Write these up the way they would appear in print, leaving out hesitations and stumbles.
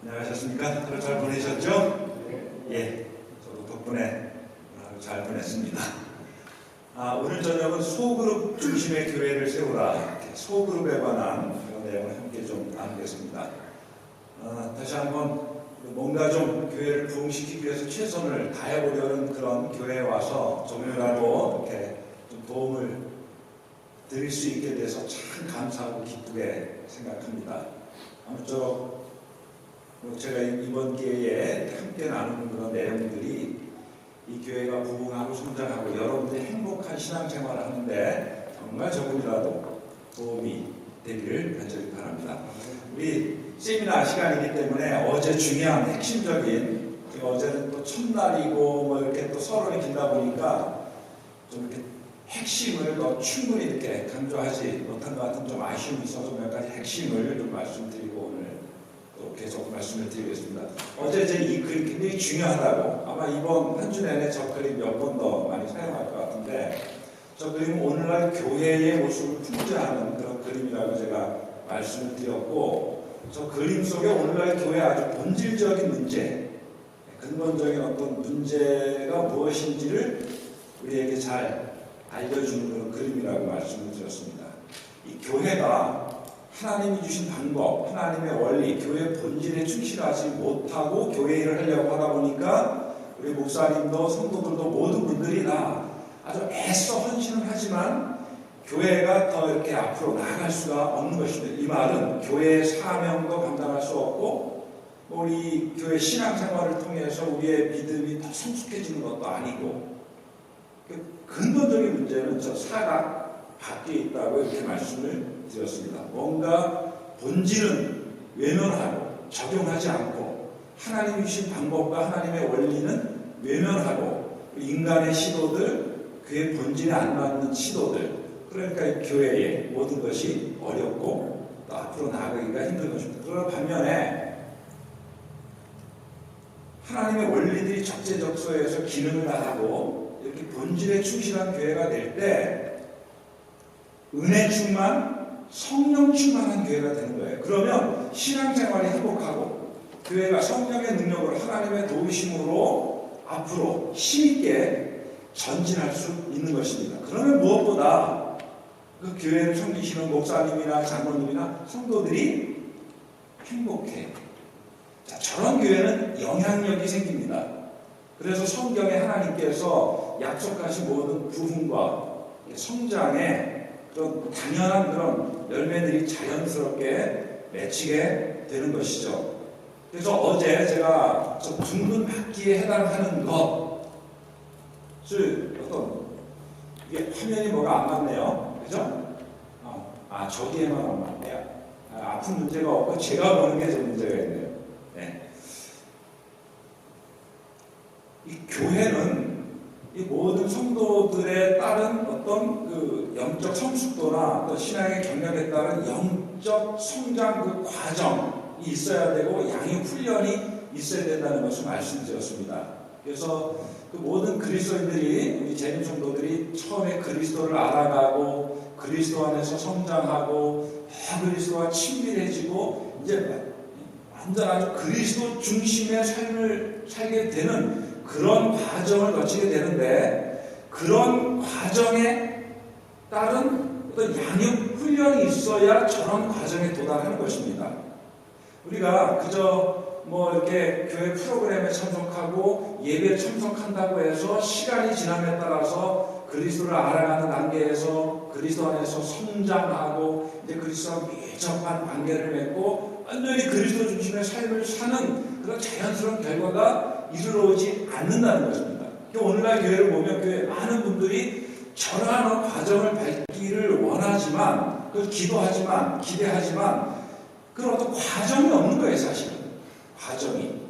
안녕하셨습니까? 하루 잘 보내셨죠? 예, 저도 덕분에 하루 잘 보냈습니다. 오늘 저녁은 소그룹 중심의 교회를 세우라, 소그룹에 관한 그런 내용을 함께 좀 나누겠습니다. 다시 한번 뭔가 좀 교회를 부흥시키기 위해서 최선을 다해보려는 그런 교회에 와서 조금이라도 이렇게 좀 도움을 드릴 수 있게 돼서 참 감사하고 기쁘게 생각합니다. 아무쪼록 제가 이번 기회에 함께 나누는 그런 내용들이 이 교회가 부흥하고 성장하고 여러분들이 행복한 신앙생활을 하는데 정말 조금이라도 도움이 되기를 간절히 바랍니다. 우리 세미나 시간이기 때문에 어제 중요한 핵심적인, 어제는 또 첫날이고 뭐 이렇게 또 서론이 길다 보니까 좀 이렇게 핵심을 더 충분히 이렇게 강조하지 못한 것 같은 좀 아쉬움이 있어서 몇 가지 핵심을 좀 말씀드리고 오늘 또 계속 말씀을 드리겠습니다. 어제 제 이 그림 굉장히 중요하다고, 아마 이번 한 주 내내 저 그림 몇 번 더 많이 사용할 것 같은데, 저 그림은 오늘날 교회의 모습을 풍자하는 그런 그림이라고 제가 말씀을 드렸고, 저 그림 속에 오늘날 교회의 아주 본질적인 문제, 근본적인 어떤 문제가 무엇인지를 우리에게 잘 알려주는 그런 그림이라고 말씀을 드렸습니다. 이 교회가 하나님이 주신 방법, 하나님의 원리, 교회의 본질에 충실하지 못하고 교회 일을 하려고 하다 보니까 우리 목사님도 성도들도 모든 분들이 다 아주 애써 헌신을 하지만 교회가 더 이렇게 앞으로 나아갈 수가 없는 것입니다. 이 말은 교회의 사명도 감당할 수 없고 우리 교회 신앙생활을 통해서 우리의 믿음이 더 성숙해지는 것도 아니고, 근본적인 문제는 저 사각 밖에 있다고 이렇게 말씀을 드렸습니다. 뭔가 본질은 외면하고 적용하지 않고 하나님이 주신 방법과 하나님의 원리는 외면하고 인간의 시도들, 그의 본질에 안 맞는 시도들, 그러니까 교회의 모든 것이 어렵고 또 앞으로 나아가기가 힘든 것입니다. 그러나 반면에 하나님의 원리들이 적재적소에서 기능을 다하고 이렇게 본질에 충실한 교회가 될 때 은혜 충만, 성령 충만한 교회가 되는 거예요. 그러면 신앙생활이 행복하고 교회가 성령의 능력으로 하나님의 도우심으로 앞으로 힘있게 전진할 수 있는 것입니다. 그러면 무엇보다 그 교회를 섬기시는 목사님이나 장로님이나 성도들이 행복해요. 자, 저런 교회는 영향력이 생깁니다. 그래서 성경에 하나님께서 약속하신 모든 부흥과 성장의 그런 당연한 그런 열매들이 자연스럽게 맺히게 되는 것이죠. 그래서 어제 제가 저 둥근 바퀴에 해당하는 것을 어떤, 이게 화면이 뭐가 안 맞네요. 그죠? 저기에만 안 맞네요. 아픈 문제가 없고 제가 보는 게 좀 문제가 있네요. 네. 이 교회는 이 모든 성도들에 따른 어떤 그 영적 성숙도나 또 신앙의 경력에 따른 영적 성장 그 과정이 있어야 되고 양육 훈련이 있어야 된다는 것을 말씀드렸습니다. 그래서 그 모든 그리스도인들이, 우리 재림 성도들이 처음에 그리스도를 알아가고 그리스도 안에서 성장하고 그리스도와 친밀해지고 이제 완전 아주 그리스도 중심의 삶을 살게 되는 그런 과정을 거치게 되는데, 그런 과정에 따른 어떤 양육 훈련이 있어야 저런 과정에 도달하는 것입니다. 우리가 그저 뭐 이렇게 교회 프로그램에 참석하고 예배에 참석한다고 해서 시간이 지남에 따라서 그리스도를 알아가는 단계에서 그리스도 안에서 성장하고 이제 그리스도와 밀접한 관계를 맺고 완전히 그리스도 중심의 삶을 사는 그런 자연스러운 결과가 이르러오지 않는다는 것입니다. 오늘날 교회를 보면 교회 많은 분들이 저러한 과정을 밟기를 원하지만, 그걸 기도하지만, 기대하지만 그런 어떤 과정이 없는 거예요, 사실은. 과정이.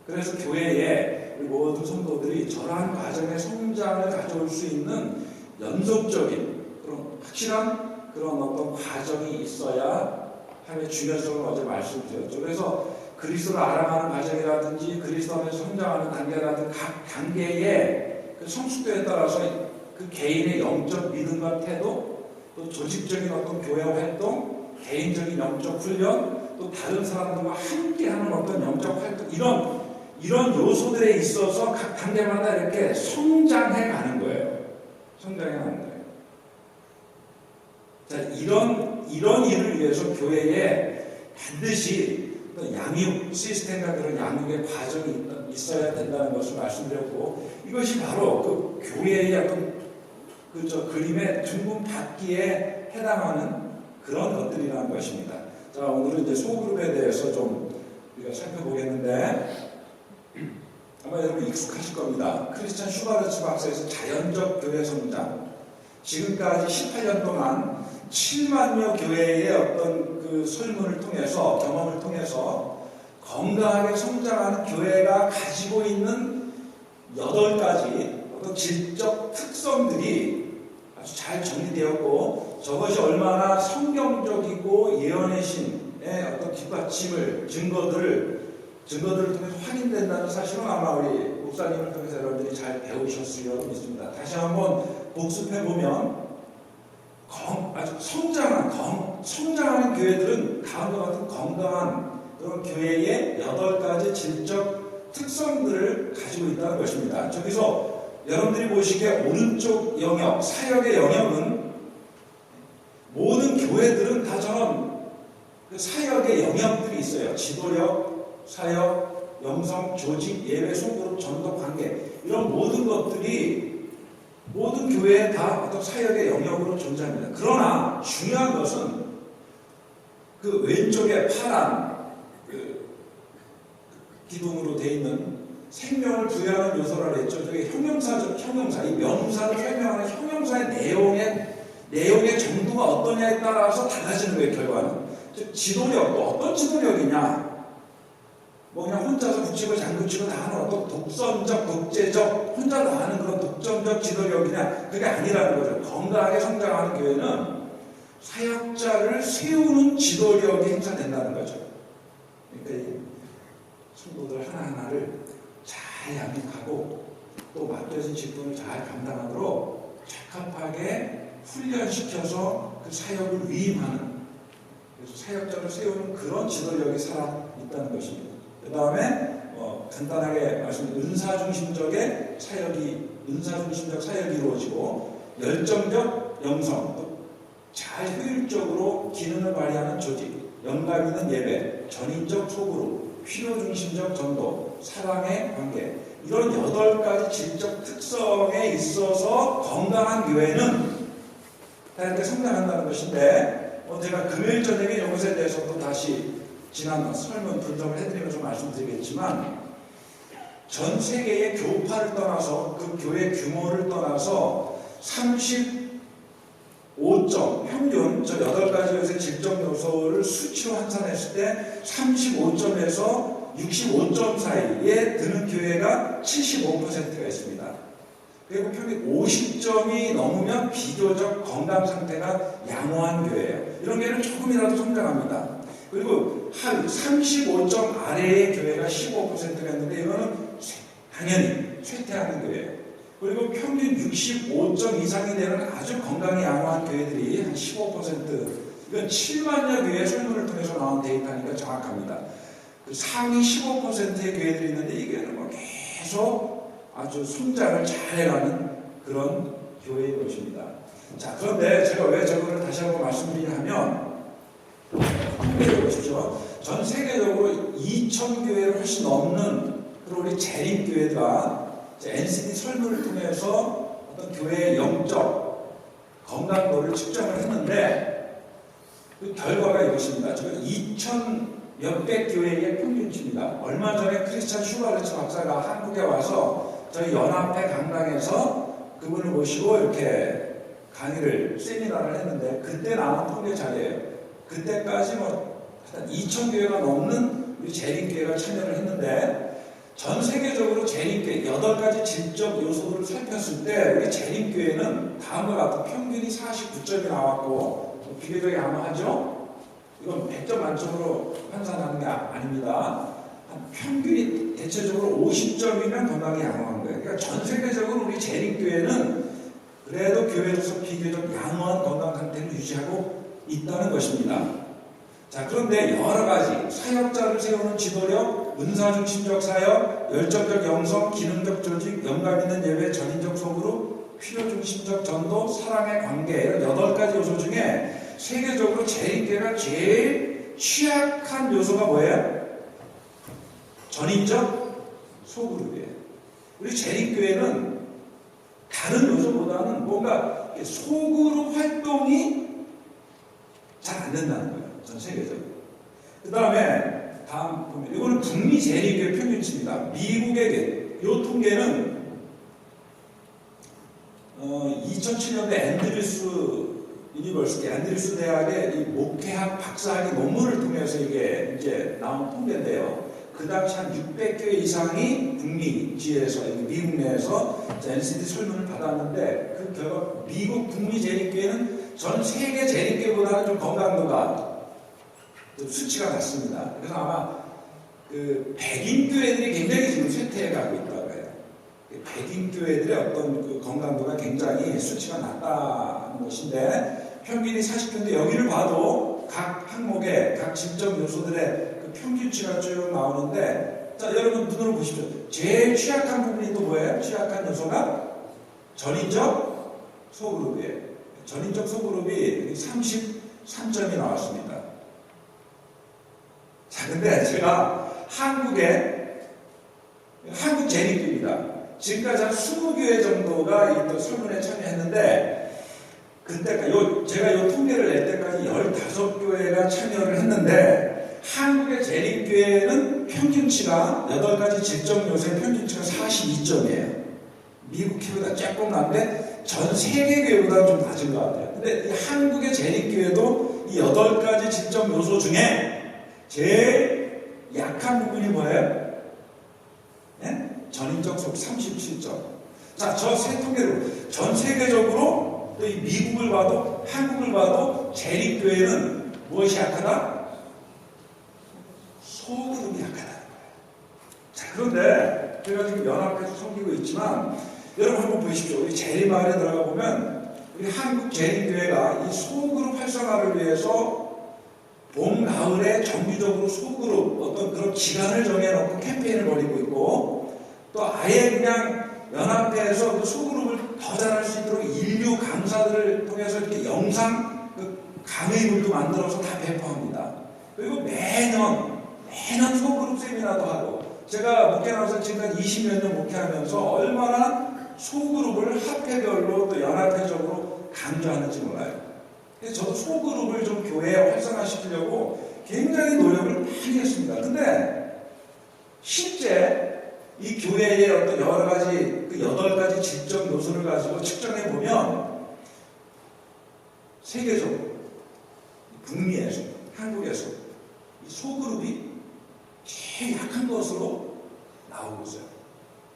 그래서 교회에 모든 성도들이 저러한 과정의 성장을 가져올 수 있는 연속적인 그런 확실한 그런 어떤 과정이 있어야 하는 중요성을 어제 말씀드렸죠. 그래서 그리스도를 알아가는 과정이라든지 그리스도 안에서 성장하는 단계라든지 각 단계의 그 성숙도에 따라서 그 개인의 영적 믿음과 태도, 또 조직적인 어떤 교회 활동, 개인적인 영적 훈련, 또 다른 사람들과 함께하는 어떤 영적 활동 이런 요소들에 있어서 각 단계마다 이렇게 성장해 가는 거예요. 성장해 가는 거예요. 자, 이런 일을 위해서 교회에 반드시 양육 시스템과 그런 양육의 과정이 있어야 된다는 것을 말씀드렸고, 이것이 바로 그 교회의 어떤 그림의 둥근 받기에 해당하는 그런 것들이라는 것입니다. 자, 오늘은 이제 소그룹에 대해서 좀 우리가 살펴보겠는데, 아마 여러분 익숙하실 겁니다. 크리스찬 슈바르츠 박사에서 자연적 교회 성장, 지금까지 18년 동안 7만여 교회의 어떤 그 설문을 통해서, 경험을 통해서 건강하게 성장하는 교회가 가지고 있는 8가지 어떤 질적 특성들이 아주 잘 정리되었고, 저것이 얼마나 성경적이고 예언의 신의 어떤 뒷받침을 증거들을 통해서 확인된다는 사실은 아마 우리 목사님을 통해서 여러분들이 잘 배우셨으리라고 믿습니다. 다시 한번 복습해보면 아주 성장하는 교회들은 다음과 같은 건강한 그런 교회의 8가지 질적 특성들을 가지고 있다는 것입니다. 저기서 여러분들이 보시기에 오른쪽 영역, 사역의 영역은 모든 교회들은 다 저런 그 사역의 영역들이 있어요. 지도력, 사역, 영성, 조직, 예배, 소그룹, 전도, 관계, 이런 모든 것들이 모든 교회에 다 어떤 사역의 영역으로 존재합니다. 그러나 중요한 것은 그 왼쪽에 파란 그 기둥으로 되어 있는 생명을 부여하는 요소라고 했죠. 저게 형용사죠. 형용사. 이 명사를 설명하는 형용사의 내용의 정도가 어떠냐에 따라서 달라지는 거예요, 결과는. 즉, 지도력도 어떤 지도력이냐? 뭐 그냥 혼자서 붙이고 장구치고 다 하는 어떤 독선적, 독재적, 혼자 다 하는 그런 독점적 지도력이냐? 그게 아니라는 거죠. 건강하게 성장하는 교회는 사역자를 세우는 지도력이 행사된다는 거죠. 그러니까 이 성도들 하나하나를 잘 양육하고 또 맡겨진 직분을 잘 감당하도록 적합하게 훈련시켜서 그 사역을 위임하는, 그래서 사역자를 세우는 그런 지도력이 살아있다는 것입니다. 그 다음에 간단하게 말씀드린 은사중심적 사역이 이루어지고, 열정적 영성, 또 잘 효율적으로 기능을 발휘하는 조직, 영감 있는 예배, 전인적 소그룹, 필요중심적 전도, 사랑의 관계, 이런 8가지 질적 특성에 있어서 건강한 교회는 다 이렇게 성장한다는 것인데, 제가 금요일 저녁에 이것에 대해서 또 다시 지난 설문 분석을 해드리면서 말씀드리겠지만, 전 세계의 교파를 떠나서 그 교회 규모를 떠나서 35점, 평균 저 8가지 요새 질적 요소를 수치로 환산했을 때 35점에서 65점 사이에 드는 교회가 75%가 있습니다. 그리고 평균 50점이 넘으면 비교적 건강 상태가 양호한 교회예요. 이런 교회는 조금이라도 성장합니다. 그리고 한 35점 아래의 교회가 15%가 있는데, 이거는 당연히 쇠퇴하는 교회예요. 그리고 평균 65점 이상이 되는 아주 건강이 양호한 교회들이 한 15%, 이건 7만여 교회 설문을 통해서 나온 데이터니까 정확합니다. 그 상위 15%의 교회들이 있는데, 이 교회는 뭐 계속 아주 성장을 잘해가는 그런 교회인 것입니다. 자, 그런데 제가 왜 저거를 다시 한번 말씀드리냐 하면, 보십시오. 전 세계적으로 2,000교회를 훨씬 넘는 그리고 우리 재림교회가 NCD 설문을 통해서 어떤 교회의 영적 건강도를 측정을 했는데, 그 결과가 이것입니다. 지금 2,000 몇백 교회의 평균치입니다. 얼마 전에 크리스찬 슈바르츠 박사가 한국에 와서 저희 연합회 강당에서 그분을 모시고 이렇게 강의를, 세미나를 했는데, 그때 나온 통계 자료예요. 그때까지 한 2,000교회가 넘는 우리 재림교회가 참여를 했는데, 전 세계적으로 재림교회 8가지 질적 요소들을 살폈을 때 우리 재림교회는 다음과 같은 평균이 49점이 나왔고, 비교적 양호하죠? 이건 100점 만점으로 환산하는 게 아닙니다. 평균이 대체적으로 50점이면 건강이 양호한 거예요. 그러니까 전 세계적으로 우리 재림교회는 그래도 교회로서 비교적 양호한 건강 상태를 유지하고 있다는 것입니다. 자, 그런데 여러 가지 사역자를 세우는 지도력, 은사중심적 사역, 열정적 영성, 기능적 조직, 영감 있는 예배, 전인적 소그룹, 필요중심적 전도, 사랑의 관계, 이런 8가지 요소 중에 세계적으로 재림교회가 제일 취약한 요소가 뭐예요? 전인적 소그룹이에요. 우리 재림교회는 다른 요소보다는 뭔가 소그룹 활동이 잘 안 된다는 거예요. 전 세계적으로. 그 다음에 다음 보면 이거는 북미 재림교회 평균치입니다. 미국의 요 통계는 2007년대 앤드류스 유니버시티, 앤드류스 대학의 이 목회학 박사학위 논문을 통해서 이게 이제 나온 통계인데요. 그 당시 한 600개 이상이 북미 지에서 미국 내에서 NCT 설문을 받았는데 그 결과 미국 북미 재림교회는 전 세계 재림교회보다는 좀 건강도가 좀 수치가 낮습니다. 그래서 아마 그 백인 교회들이 굉장히 지금 쇠퇴해 가고 있다고 해요. 백인 교회들의 어떤 그 건강도가 굉장히 수치가 낮다는 것인데 평균이 40%인데 여기를 봐도 각 항목의 각 질적 요소들의 그 평균치가 쭉 나오는데 자 여러분 눈으로 보십시오. 제일 취약한 부분이 또 뭐예요? 취약한 요소가 전인적 소그룹이에요. 전인적 소그룹이 33점이 나왔습니다. 자, 근데 제가 한국 재림교회입니다. 지금까지 한 20교회 정도가 이 설문에 참여했는데, 제가 이 통계를 낼 때까지 15교회가 참여를 했는데, 한국의 재림교회는 평균치가 8가지 질적 요소의 평균치가 42점이에요. 미국 교회보다 조금 난데, 전 세계 교회보다 좀 낮은 것 같아요. 근데 이 한국의 재림교회도 이 8가지 질적 요소 중에 제일 약한 부분이 뭐예요? 네? 전인적 속 37점. 자, 저 세 통계로 전 세계적으로 또 이 미국을 봐도 한국을 봐도 재림교회는 무엇이 약하다? 소그룹이 약하다는 거예요. 자, 그런데 제가 지금 연합해서 섬기고 있지만 여러분 한번 보십시오. 우리 재림마을에 들어가 보면 우리 한국 재림교회가 이 소그룹 활성화를 위해서 봄, 가을에 정기적으로 소그룹 어떤 그런 기간을 정해놓고 캠페인을 벌이고 있고 또 아예 그냥 연합회에서 그 소그룹을 더 잘할 수 있도록 인류 강사들을 통해서 이렇게 영상 그 강의물도 만들어서 다 배포합니다. 그리고 매년 소그룹 세미나도 하고 제가 목회 나와서 지금까지 20몇 년 목회하면서 얼마나 소그룹을 학회별로 또 연합회적으로 강조하는지 몰라요. 그래서 저도 소그룹을 좀 교회에 활성화시키려고 굉장히 노력을 많이 했습니다. 근데 실제 이 교회의 어떤 여러 가지 그 8가지 질적 요소를 가지고 측정해 보면 세계적으로 북미에서 한국에서 이 소그룹이 제일 약한 것으로 나오고 있어요.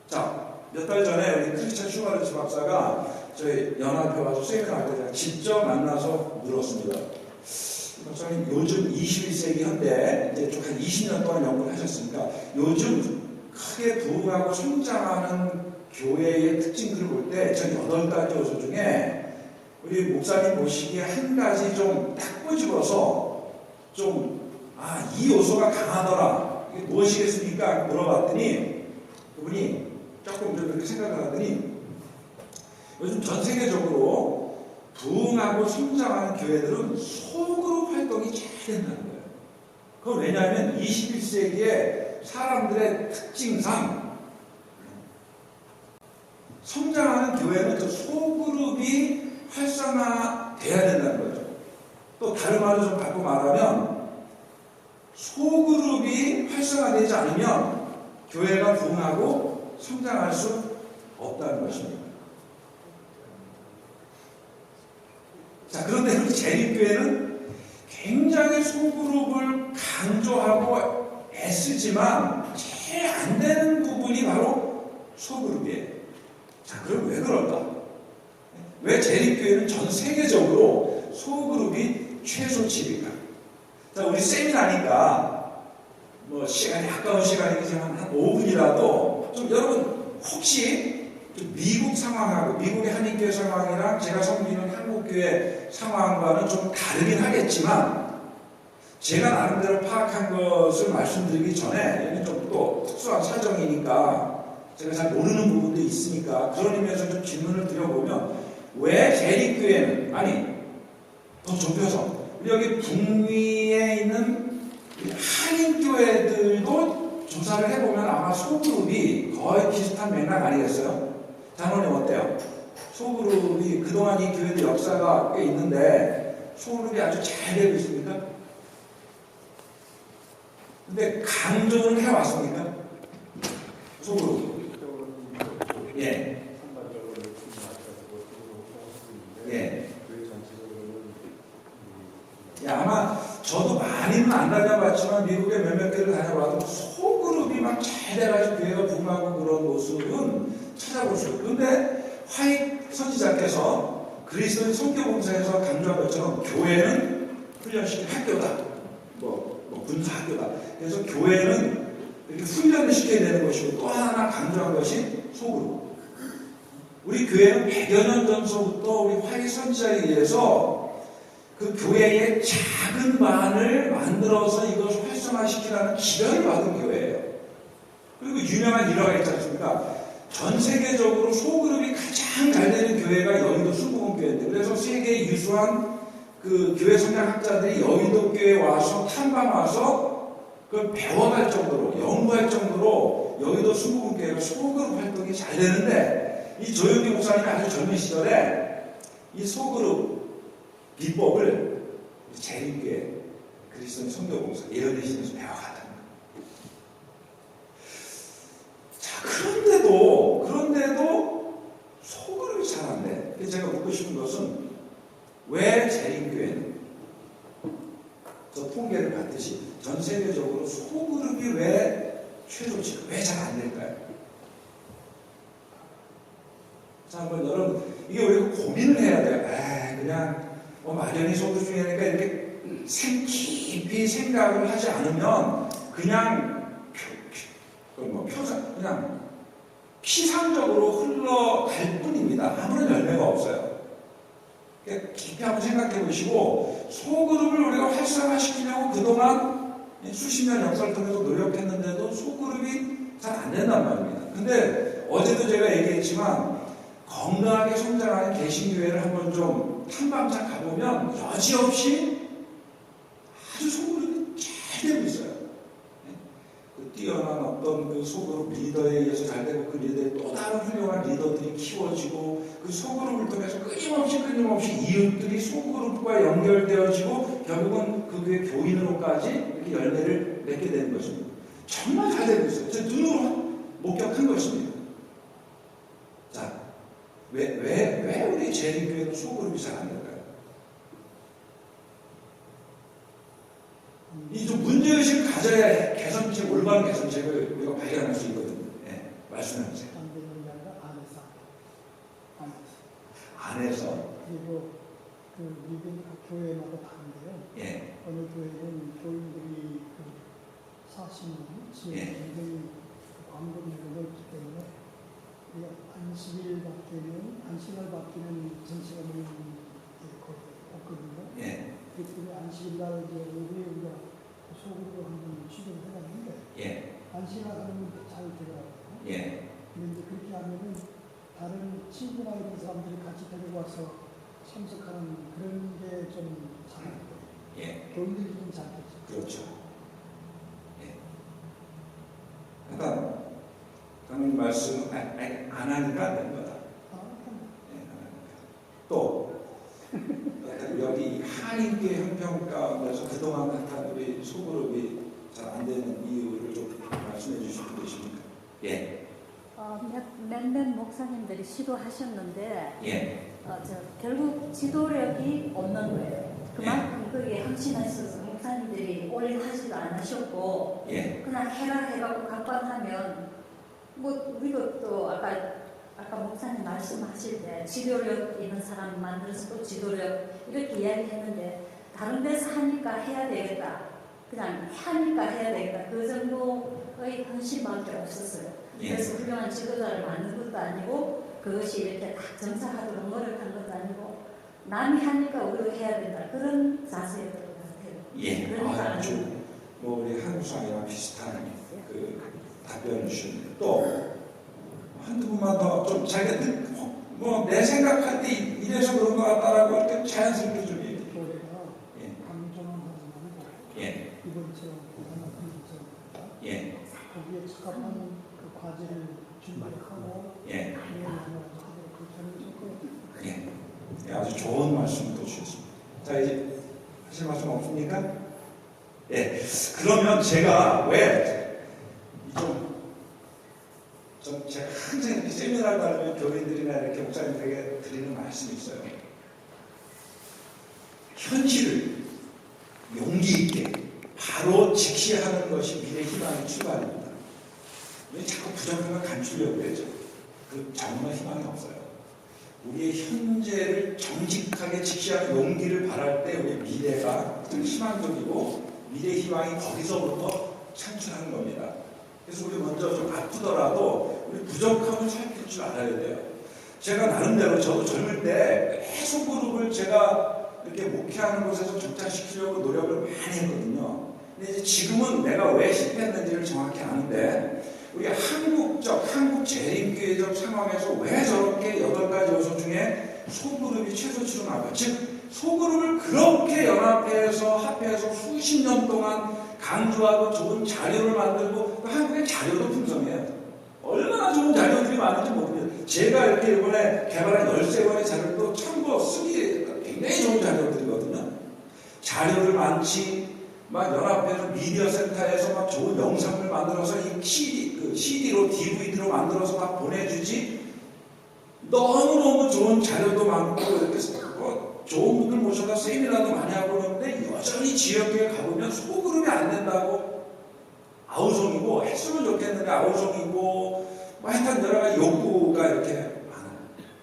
자, 몇 달 전에 우리 크리스찬 슈가르츠 박사가 저희 연합회 와서 세미나 할 때 제가 직접 만나서 물었습니다. 박사님, 요즘 21세기 현대 이제 쭉 한 20년 동안 연구를 하셨으니까 요즘 크게 부흥하고 성장하는 교회의 특징들을 볼 때 전 8가지 요소 중에 우리 목사님 보시기에 한 가지 좀 딱 꼬집어서 이 요소가 강하더라. 이게 무엇이겠습니까? 물어봤더니 그분이 조금 좀 그렇게 생각을 하더니 요즘 전 세계적으로 부흥하고 성장하는 교회들은 소그룹 활동이 잘 된다는 거예요. 그건 왜냐하면 21세기에 사람들의 특징상 성장하는 교회는 저 소그룹이 활성화돼야 된다는 거죠. 또 다른 말로 좀 바꿔 말하면 소그룹이 활성화되지 않으면 교회가 부흥하고 성장할 수 없다는 것입니다. 자, 그런데 우리 재림교회는 굉장히 소그룹을 강조하고 애쓰지만 제일 안 되는 부분이 바로 소그룹이에요. 자, 그럼 왜 그럴까? 왜 재림교회는 전 세계적으로 소그룹이 최소치일까? 자, 우리 세미나니까 시간이 아까운 시간이지만 한 5분이라도 좀 여러분 혹시 좀 미국 상황하고 미국의 한인교회 상황이랑 제가 섬기는 한국교회 상황과는 좀 다르긴 하겠지만 제가 나름대로 파악한 것을 말씀드리기 전에 여기 좀 또 특수한 사정이니까 제가 잘 모르는 부분도 있으니까 그런 의미에서 좀 질문을 드려보면 왜 재림교회는 아니 더 좁혀서 우리 여기 북미에 있는 한인교회들도 조사를 해보면 아마 소그룹이 거의 비슷한 맥락 아니겠어요? 장로님 어때요? 소그룹이 그동안 이 교회들 역사가 꽤 있는데 소그룹이 아주 잘 되고 있습니까? 근데 강조는 해왔습니까? 소그룹. 예. 예. 예, 아마 저도 많이는 안 다녀봤지만 미국에 몇몇 개를 다녀봐도 소그룹이 막 잘 돼가지고 교회가 붐하고 그런 모습은 찾아볼 수 있어요. 그런데 화이트 선지자께서 그리스도의 성교봉사에서 강조한 것처럼 교회는 훈련시킨 학교다. 군사 학교다. 그래서 교회는 이렇게 훈련을 시켜야 되는 것이고 또 하나 강조한 것이 소그룹. 우리 교회는 100여 년 전서부터 우리 화이트 선지자에 의해서 그 교회의 작은 반을 만들어서 이것을 활성화시키라는 기별을 받은 교회예요. 그리고 유명한 일화가 있지 않습니까? 전 세계적으로 소그룹이 가장 잘 되는 교회가 여의도 순복음교회인데 그래서 세계 유수한 그 교회 성장학자들이 여의도 교회에 와서 탐방 와서 그걸 배워갈 정도로 연구할 정도로 여의도 순복음교회가 소그룹 활동이 잘 되는데 이 조영기 목사님이 아주 젊은 시절에 이 소그룹 비법을 재림교회 그리스도인 성도봉사 이런 데시면서 배워갔다. 자, 그런데도 소그룹이 잘 안 돼. 그래서 제가 묻고 싶은 것은 왜 재림교회는 저 통계를 봤듯이 전 세계적으로 소그룹이 왜 최소치가 왜 잘 안 될까요? 자, 한번 여러분 이게 우리가 고민을 해야 돼요. 그냥 막연히 소그룹 중이니까 이렇게 깊이 생각을 하지 않으면 그냥 그냥 피상적으로 흘러갈 뿐입니다. 아무런 열매가 없어요. 깊이 한번 생각해 보시고 소그룹을 우리가 활성화시키려고 그동안 수십 년 역사를 통해서 노력했는데도 소그룹이 잘 안 된단 말입니다. 근데 어제도 제가 얘기했지만 건강하게 성장하는 개신교회를 한번 좀 탐방차 가보면 여지없이 아주 소그룹이 잘 되고 있어요. 그 뛰어난 어떤 그 소그룹 리더에 의해서 잘 되고 그 리더에 또 다른 훌륭한 리더들이 키워지고 그 소그룹을 통해서 끊임없이 이웃들이 소그룹과 연결되어지고 결국은 그 교회 교인으로까지 이렇게 열매를 맺게 되는 것입니다. 정말 잘 되고 있어요. 제 눈으로 목격한 것입니다. 자, 왜 우리 재림교회는 소그룹이 잘 안 될까요? 이 좀 문제의식을 가져야 개선책, 올바른 개선책을 우리가 발견할 수 있거든요. 예, 말씀해 주세요. 안에서. 그리고 그 미국 교회마다 다른데요. 예. 어느 교회는 교인들이 그 40년 지금 굉장히 광고 내용을 했기 때문에 안식일 바뀌는 전체가 모이는 없거든요. 예. 그때 안식일 날 이제 우리가 소그룹으로 한번 취재를 해봤는데 안식일 날 하면 잘 되더라고요. 근데 이제 그렇게 하면은 다른 친구나 이런 사람들이 같이 데리고 와서 참석하는 그런 게 좀 잘할 거예요. 교인들이 좀 잘겠죠. 그렇죠. 일단 강님 말씀 안 하니까 안 되는 거다. 또 여기 한인교회 형평 가운데서 그동안 나타난 우리 소그룹이 잘 안 되는 이유를 좀 말씀해 주실 분 계십니까? 몇몇 목사님들이 시도하셨는데 결국 지도력이 없는 거예요. 그만큼 거기에 확신하셔서 목사님들이 오래 하지도 않으셨고 그냥 해갖고 각관하면 우리도 또 아까 목사님 말씀하실 때 지도력 있는 사람 만들어서 또 지도력 이렇게 이야기했는데 다른 데서 하니까 해야 되겠다. 그냥 하니까 해야 되겠다. 그 정도의 헌신밖에 없었어요. 그래서 훌륭한 지도자를 만든 것도 아니고 그것이 이렇게 딱 정착하도록 노력한 것도 아니고 남이 하니까 우리도 해야 된다. 그런 자세였던 것 같아요. 예. 그러니까 뭐 우리 한국상이랑 비슷한 그 답변을 주셨는데 또 한두 분만 더 좀 자기가 뭐 내 생각할 때 이래서 그런 것 같다라고 할 때 자연스럽게 좀 얘기해. 교회가 예. 강조만 하지 말고 예. 이번처럼 부산의 컨디션입니다. 예. 거기에 적합한 그 과제를 준비하고 예. 그렇게 하는 게 좋을 것 같아요. 예. 예. 아주 좋은 말씀을 또 주셨습니다. 자, 이제 하실 말씀 없습니까? 예. 그러면 제가 제가 항상 이렇게 세미나를 하면 교인들이나 이렇게 목사님들에게 드리는 말씀이 있어요. 현실을 용기 있게 바로 직시하는 것이 미래 희망의 출발입니다. 왜 자꾸 부정적으로 감추려고 그러죠? 그 정말 희망이 없어요. 우리의 현재를 정직하게 직시하는 용기를 바랄 때 우리의 미래가 좀 희망적이고 미래 희망이 거기서부터 창출하는 겁니다. 그래서 우리 먼저 좀 아프더라도 우리 부족함을 살필 줄 알아야 돼요. 제가 나름대로 저도 젊을 때 계속 그룹을 제가 이렇게 목회하는 곳에서 적자시키려고 노력을 많이 했거든요. 근데 이제 지금은 내가 왜 실패했는지를 정확히 아는데 우리 한국 재림교회적 상황에서 왜 저렇게 8가지 요소 중에 소그룹이 최소치로 나가? 즉 소그룹을 그렇게 연합해서 합해서 수십 년 동안 강조하고 좋은 자료를 만들고 한국의 자료도 풍성해요. 얼마나 좋은 자료들이 많은지 모르겠어요. 제가 이렇게 이번에 개발한 13권의 자료도 참고 쓰기 굉장히 좋은 자료들이거든요. 자료를 많지 막 연합해서 미디어 센터에서 막 좋은 영상을 만들어서 이 CD로 DVD로 만들어서 막 보내주지. 너무너무 좋은 자료도 많고 이렇게 좋은 분들 모셔다 세미나도 많이 하고 그러는데 여전히 지역에 가보면 소그룹이 안 된다고 아우성이고 했으면 좋겠는데 아우성이고 뭐 하여튼 여러 가지 욕구가 이렇게 많아요.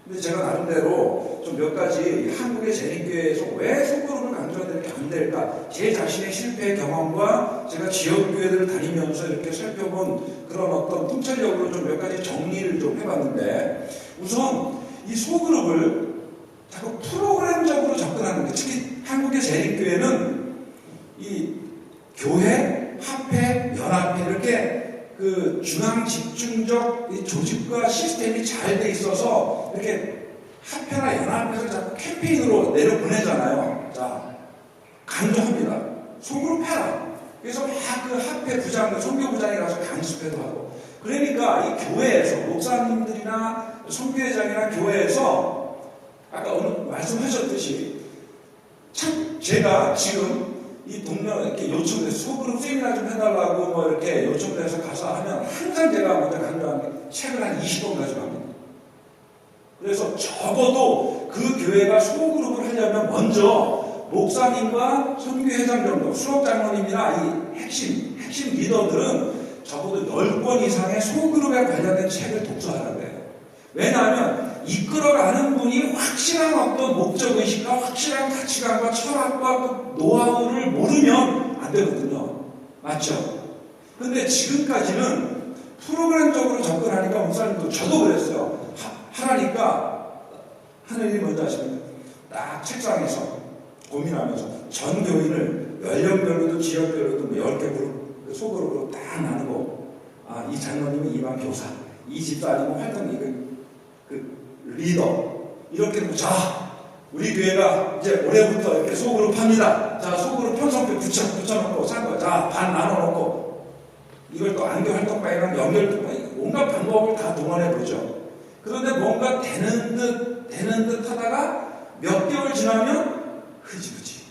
근데 제가 나름대로 좀 몇 가지 한국의 재림교회에서 왜 소그룹을 강조해야 이렇게 안 될까? 제 자신의 실패 경험과 제가 지역교회들을 다니면서 이렇게 살펴본 그런 어떤 통찰력으로 좀 몇 가지 정리를 좀 해봤는데 우선 이 소그룹을 자꾸 프로그램적으로 접근하는 거예요. 특히 한국의 재림교회는 이 교회, 합회, 연합회 이렇게 그 중앙 집중적 조직과 시스템이 잘 돼 있어서 이렇게 합회나 연합회에서 자꾸 캠페인으로 내려보내잖아요. 자, 강조합니다. 소그룹 해라. 그래서 막 그 합회 부장, 선교부장이 가서 강습회도 하고. 그러니까 이 교회에서 목사님들이나 선교회장이나 교회에서 아까 오늘 말씀하셨듯이 참 제가 지금 이 동료 이렇게 요청돼서 소그룹 세미나 좀 해달라고 뭐 이렇게 요청돼서 가서 하면 항상 제가 먼저 강조하는 게 책을 한 20권 가져갑니다. 그래서 적어도 그 교회가 소그룹을 하려면 먼저 목사님과 선교회장 정도, 수록장로님이나 이 핵심 리더들은 적어도 10권 이상의 소그룹에 관련된 책을 독서하라고 해요. 왜냐하면 이끌어가는 분이 확실한 어떤 목적의식과 확실한 가치관과 철학과 노하우를 모르면 안 되거든요. 맞죠? 근데 지금까지는 프로그램적으로 접근하니까 목사님도 저도 그랬어요. 하라니까 하는 일이 뭔지 아십니까? 딱 책상에서 고민하면서 전 교인을 연령별로도 지역별로도 10개 그룹, 소그룹으로 딱 나누고 이 장로님은 이반 교사, 이 집사님은 활동이 그 리더 이렇게 놓고 자 우리 교회가 이제 올해부터 이렇게 소그룹 합니다. 자 소그룹 편성표 붙여놓고 산 거 자 반 나눠놓고 이걸 또 안교 활동방이랑 연결도 온갖 방법을 다 동원해보죠. 그런데 뭔가 되는 듯 하다가 몇 개월 지나면 흐지부지.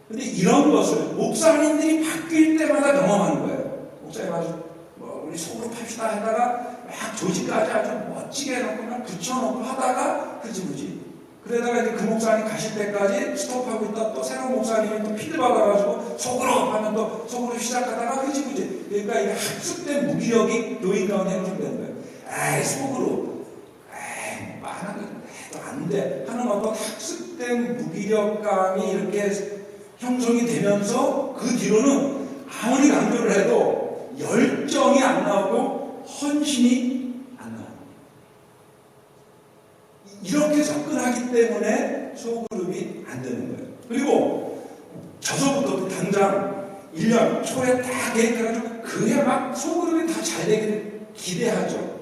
근데 이런 것을 목사님들이 바뀔 때마다 경험하는 거예요. 목사님 아주 우리 소그룹 합시다 하다가 막 조직까지 아주 멋지게 해놓고 막 붙여놓고 하다가 흐지부지. 그러다가 이제 그 목사님 가실 때까지 스톱하고 있다 또 새로운 목사님이 또 피드 받아가지고 소그룹 하면 또 소그룹 시작하다가 흐지부지. 그러니까 이게 학습된 무기력이 교인 가운데 형성되는 거예요. 에이 소그룹 하나도 해도 안 돼 하는 어떤 학습된 무기력감이 이렇게 형성이 되면서 그 뒤로는 아무리 강조를 해도 열정이 안 나오고 헌신이 안 나옵니다. 이렇게 접근하기 때문에 소그룹이 안 되는 거예요. 그리고 저서부터 당장 1년 초에 다 계획해가지고 그해 막 소그룹이 다 잘 되기를 기대하죠.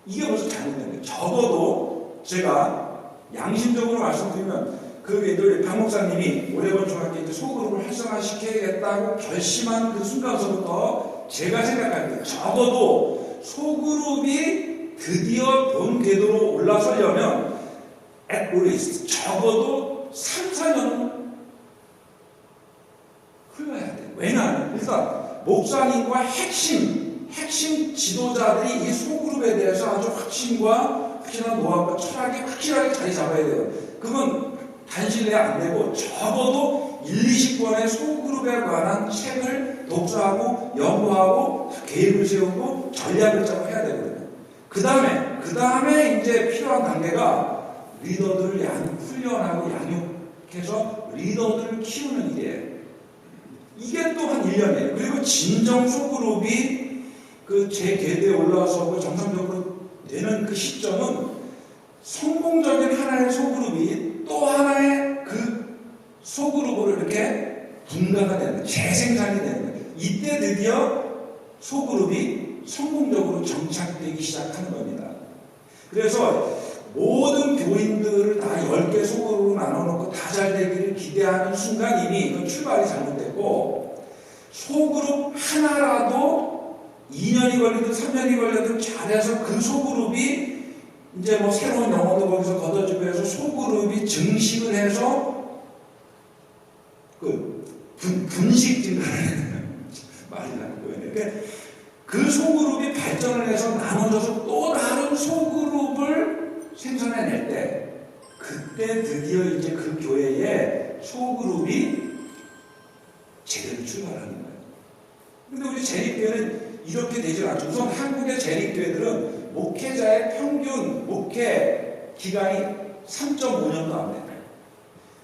이게 벌써 잘못된 거예요. 적어도 제가 양심적으로 말씀드리면 그 박 목사님이 오레곤 중학교 이제 소그룹을 활성화시켜야겠다고 결심한 그 순간서부터 제가 생각할 때 적어도 소그룹이 드디어 본 궤도로 올라서려면 at least 적어도 3, 4년은 흘러야 돼요. 왜냐하면 일단 목사님과 핵심 지도자들이 이 소그룹에 대해서 아주 확신한 노하우와 철학이 확실하게 자리 잡아야 돼요. 그건 단신해야 안 되고 적어도 1-20권의 소그룹에 관한 책을 독서하고 연구하고 계획을 세우고 전략을 짜고 해야 되거든요. 그 다음에 이제 필요한 단계가 리더들을 훈련하고 양육해서 리더들을 키우는 일이에요. 이게 또 한 1년이에요. 그리고 진정 소그룹이 그 제 궤도에 올라와서 그 정상적으로 되는 그 시점은 성공적인 하나의 소그룹이 또 하나의 그 소그룹으로 이렇게 분가가 되는, 재생산이 되는 거예요. 이때 드디어 소그룹이 성공적으로 정착되기 시작하는 겁니다. 그래서 모든 교인들을 다 10개 소그룹으로 나눠놓고 다 잘 되기를 기대하는 순간 이미 그 출발이 잘못됐고, 소그룹 하나라도 2년이 걸리든 3년이 걸리든 잘해서 그 소그룹이 이제 뭐 새로운 영혼도 거기서 걷어지고 해서 소그룹이 증식을 해서 그 분식진을 말이 나는 그 소그룹이 발전을 해서 나눠져서 또 다른 소그룹을 생산해낼 때 그때 드디어 이제 그 교회에 소그룹이 제대로 출발하는 거예요. 근데 우리 재립교회는 이렇게 되질 않죠. 우선 한국의 재립교회들은 목회자의 평균 목회 기간이 3.5년도 안 돼요.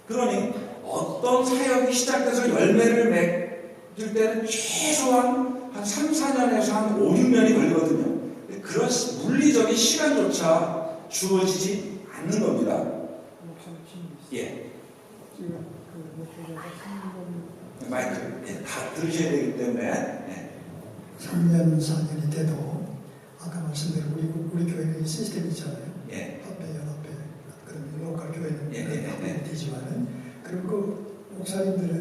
그러니 어떤 사역이 시작돼서 열매를 맺을 때는 최소한 한 3, 4년에서 한 5, 6년이 걸리거든요. 그런 물리적인 시간조차 주어지지 않는 겁니다. 목사님 질문 있어요. 예. 지금 그 목회자가 3년 마이크 다 들으셔야 되기 때문에. 예. 3년 4년이 돼도 아까 말씀드린 우리 교회는 이 시스템이 있잖아요. 예. 합회, 연합회, 그런 로컬 교회는 예. 되지만은 그리고 그 목사님들은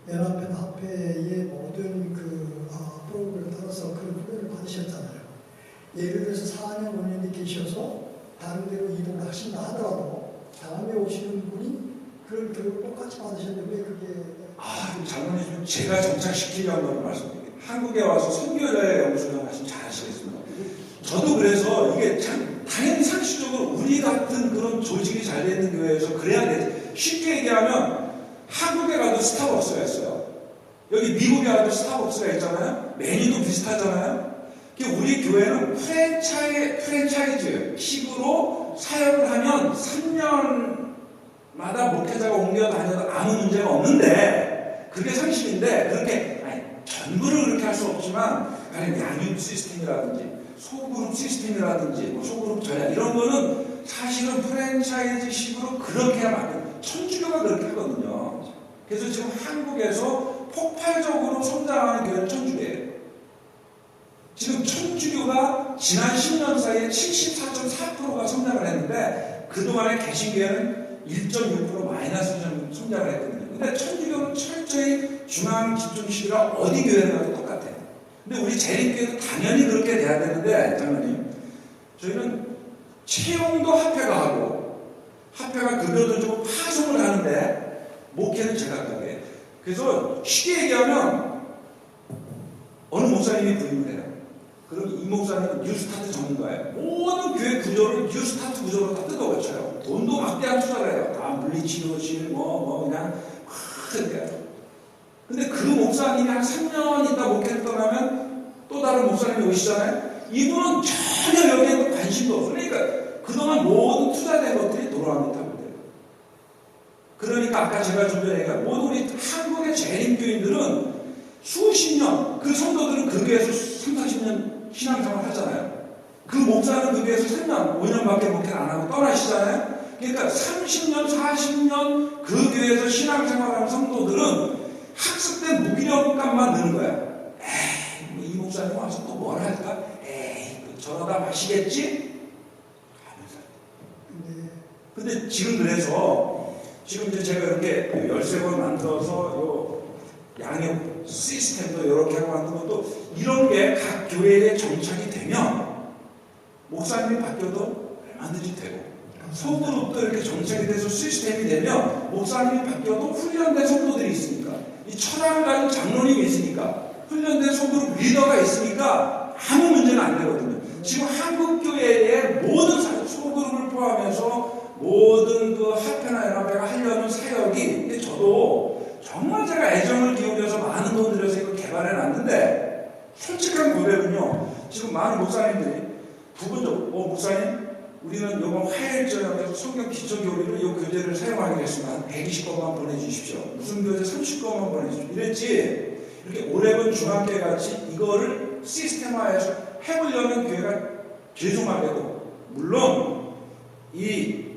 연합회, 합회의 모든 그 프로그램을 따라서 그런 후배를 받으셨잖아요. 예를 들어서 4년, 5년이 계셔서 다른 데로 이동을 하신다 하더라도 다음에 오시는 분이 그런 교육을 똑같이 받으셨는데 왜 그게 장로님, 제가 정착시키려는 말씀드릴게요. 한국에 와서 선교자 연구소장 말씀 잘 하시겠습니다. 저도 그래서 이게 참 당연히 상식적으로 우리 같은 그런 조직이 잘 되는 교회에서 그래야 되지. 쉽게 얘기하면 한국에 가도 스타벅스가 있어요. 여기 미국에 가도 스타벅스가 있잖아요. 메뉴도 비슷하잖아요. 우리 교회는 프랜차이즈 식으로 사역을 하면 3년마다 목회자가 옮겨 다녀도 아무 문제가 없는데 그게 상식인데 그렇게 전부를 그렇게 할 수 없지만 양육 시스템이라든지 소그룹 시스템이라든지 뭐 소그룹 전략 이런 거는 사실은 프랜차이즈식으로 그렇게 해야 맞거든요. 천주교가 그렇게 하거든요. 그래서 지금 한국에서 폭발적으로 성장하는 교회는 천주교예요. 지금 천주교가 지난 10년 사이에 74.4%가 성장을 했는데 그동안의 개신교회는 1.6% 마이너스 성장을 했거든요. 근데 천주교는 철저히 중앙 집중시키가 어디 교회나 가도 똑같아요. 근데 우리 재림교회도 당연히 그렇게 돼야 되는데 장로님 저희는 채용도 합회가 하고 합회가 급여도 주고 파송을 하는데 목회는 제각각이에요. 그래서 쉽게 얘기하면 어느 목사님이 부임을 해요. 그럼 이 목사님은 뉴스타트 전문가예요. 모든 교회 구조를 뉴스타트 구조로 다 뜯어고쳐요. 돈도 막대한 투자를 해요. 다 물리치료실 그냥 그러니까요. 근데 그 목사님이 한 3년 있다 목회를 떠나면 또 다른 목사님이 오시잖아요. 이분은 전혀 여기에 관심도 없어요. 그러니까 그동안 모든 투자된 것들이 돌아갑니다. 그러니까 아까 제가 좀 전에 얘기한 모든 우리 한국의 재림교인들은 수십 년, 그 성도들은 그 교회에서 3, 40년 신앙생활 하잖아요. 그 목사는 그 교회에서 3년, 5년밖에 목회를 안 하고 떠나시잖아요. 그러니까 30년, 40년 그 교회에서 신앙생활하는 성도들은 학습된 무기력감만 느는 거야. 에이, 뭐 이 목사님 와서 또 뭘 할까? 에이, 저러다 마시겠지? 근데 지금 그래서 지금 이제 제가 이렇게 13번 만들어서 요 양육 시스템도 이렇게 하고 만든 것도 이런 게 각 교회에 정착이 되면 목사님이 바뀌어도 얼마든지 되고 소그룹도 이렇게 정착이 돼서 시스템이 되면 목사님이 바뀌어도 훈련된 성도들이 있으니까 이 철학을 가진 장로님이 있으니까 훈련된 소그룹 리더가 있으니까 아무 문제는 안 되거든요. 지금 한국교회의 모든 소그룹을 포함해서 모든 그 합회나 연합회가 하려는 사역이 저도 정말 제가 애정을 기울여서 많은 돈 들여서 이걸 개발해 놨는데 솔직한 고백은요. 지금 많은 목사님들이 부분적으로 목사님 우리는 이번 화요일 저녁에서 성경 기초교리로 이 교재를 사용하기로 했으면 120권만 보내주십시오. 무슨 교재 30권만 보내주십시오. 이랬지 이렇게 오래본 중학교 같이 이거를 시스템화해서 해보려는 교회가 죄송하게도 물론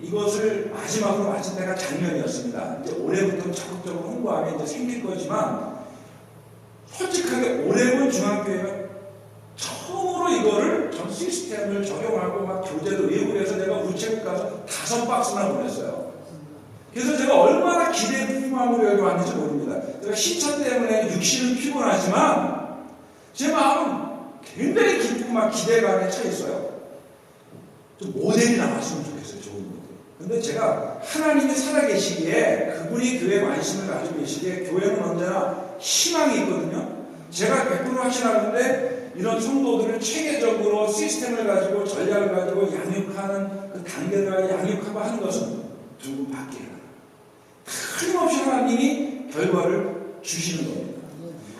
이것을 마지막으로 마친 때가 작년이었습니다. 이제 올해부터 적극적으로 홍보하면 이제 생길 거지만 솔직하게 올해본 중학교회가 처음으로 이거를 전 시스템을 적용하고 막 교재도 외국에서 내가 우체국 가서 5박스나 보냈어요. 그래서 제가 얼마나 기대 부심함으로 여기 왔는지 모릅니다. 제가 시차 때문에 육신은 피곤하지만 제 마음은 굉장히 기쁘고 막 기대감에 차 있어요. 좀 모델이 나왔으면 좋겠어요. 좋은 모델. 근데 제가 하나님이 살아계시기에 그분이 교회에 관심을 가지고 계시기에 교회는 언제나 희망이 있거든요. 제가 100% 확신하는데 이런 성도들을 체계적으로 시스템을 가지고 전략을 가지고 양육하는 그 단계를 양육하고 하는 것은 두 분밖에 틀림없이 하나님이 결과를 주시는 겁니다.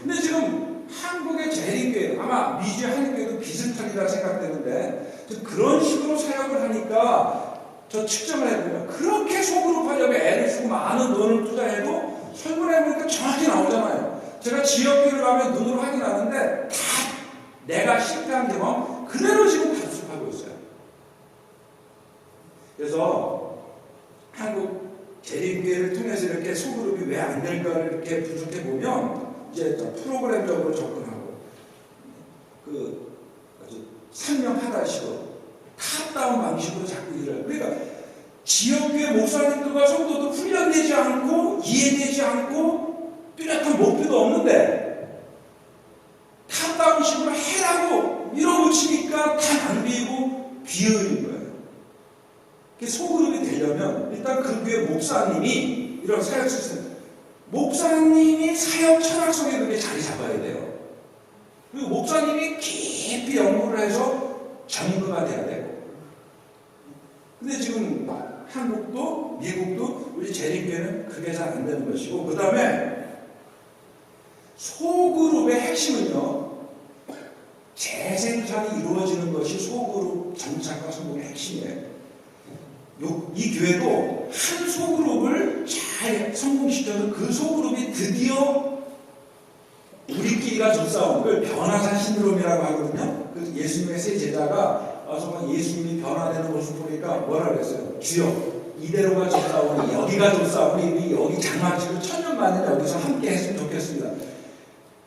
근데 지금 한국의 재림교회 아마 미주 한국교회도 비슷하리라 생각되는데 그런 식으로 사역을 하니까 저 측정을 해보면 그렇게 속으로 하려고 애를 쓰고 많은 돈을 투자해도 설문을 해보니까 정확히 나오잖아요. 제가 지역교회를 가면 눈으로 확인하는데 다 내가 실패한 경험 그대로 지금 답습하고 있어요. 그래서 한국 재림교회를 통해서 이렇게 소그룹이 왜 안 될까를 이렇게 분석해 보면 이제 프로그램적으로 접근하고 그 아주 상명하다식으로 탑다운 방식으로 자꾸 일을 그러니까 지역교회 목사님들과 성도도 훈련되지 않고 이해되지 않고 뚜렷한 목표도 없는데 탑다운식으로 해라고 밀어붙이니까 다 낭비이고 비효율인 거예요. 소그룹이 되려면 일단 그 교회 목사님이 이런 사역 시스템 목사님이 사역 철학 속에 그게 자리 잡아야 돼요. 그리고 목사님이 깊이 연구를 해서 전문가가 돼야 되고 근데 지금 한국도 미국도 우리 재림교회는 그게 잘 안 되는 것이고 그 다음에 소그룹의 핵심은요 재생산이 이루어지는 것이 소그룹 정착과 성공의 핵심이에요. 이 교회도 한 소그룹을 잘 성공시켜서 그 소그룹이 드디어 우리끼리가 좋싸움 그걸 변화산 신드롬이라고 하거든요. 그래서 예수님의 세 제자가 와서 예수님이 변화되는 모습 보니까 뭐라 그랬어요? 주여 이대로가 좋싸우니 여기가 좋싸우니 여기 장막치고 천년만년 여기서 함께 했으면 좋겠습니다.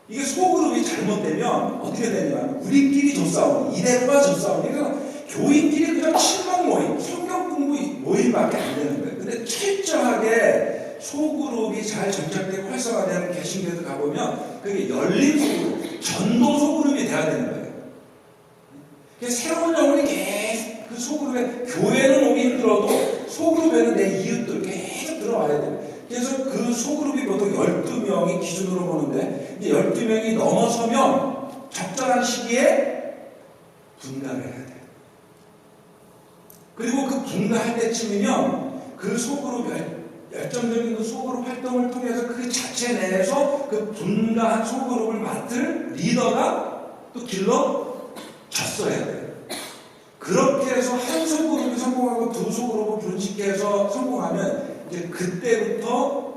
이게 소그룹이 잘못되면 어떻게 되냐면 우리끼리 좋싸우니 이대로가 좋싸우니 그러니까 교인끼리 그냥 친목 모임 성경 공부 모임밖에 안 되는 거예요. 근데 철저하게 소그룹이 잘 정착되고 활성화되는 개신교회도 가보면 그게 열린 소그룹, 전도 소그룹이 돼야 되는 거예요. 새로운 영혼이 계속 그 소그룹에 교회는 오기 힘들어도 소그룹에는 내 이웃들 계속 들어와야 돼요. 그래서 그 소그룹이 보통 12명이 기준으로 보는데 이제 12명이 넘어서면 적절한 시기에 분가를 해야 돼요. 그리고 그 분가할 때쯤이면 그 소그룹 열정적인 그 소그룹 활동을 통해서 그 자체 내에서 그 분가한 소그룹을 맡을 리더가 또 길러졌어야 돼요. 그렇게 해서 한 소그룹이 성공하고 두 소그룹을 분식해서 성공하면 이제 그때부터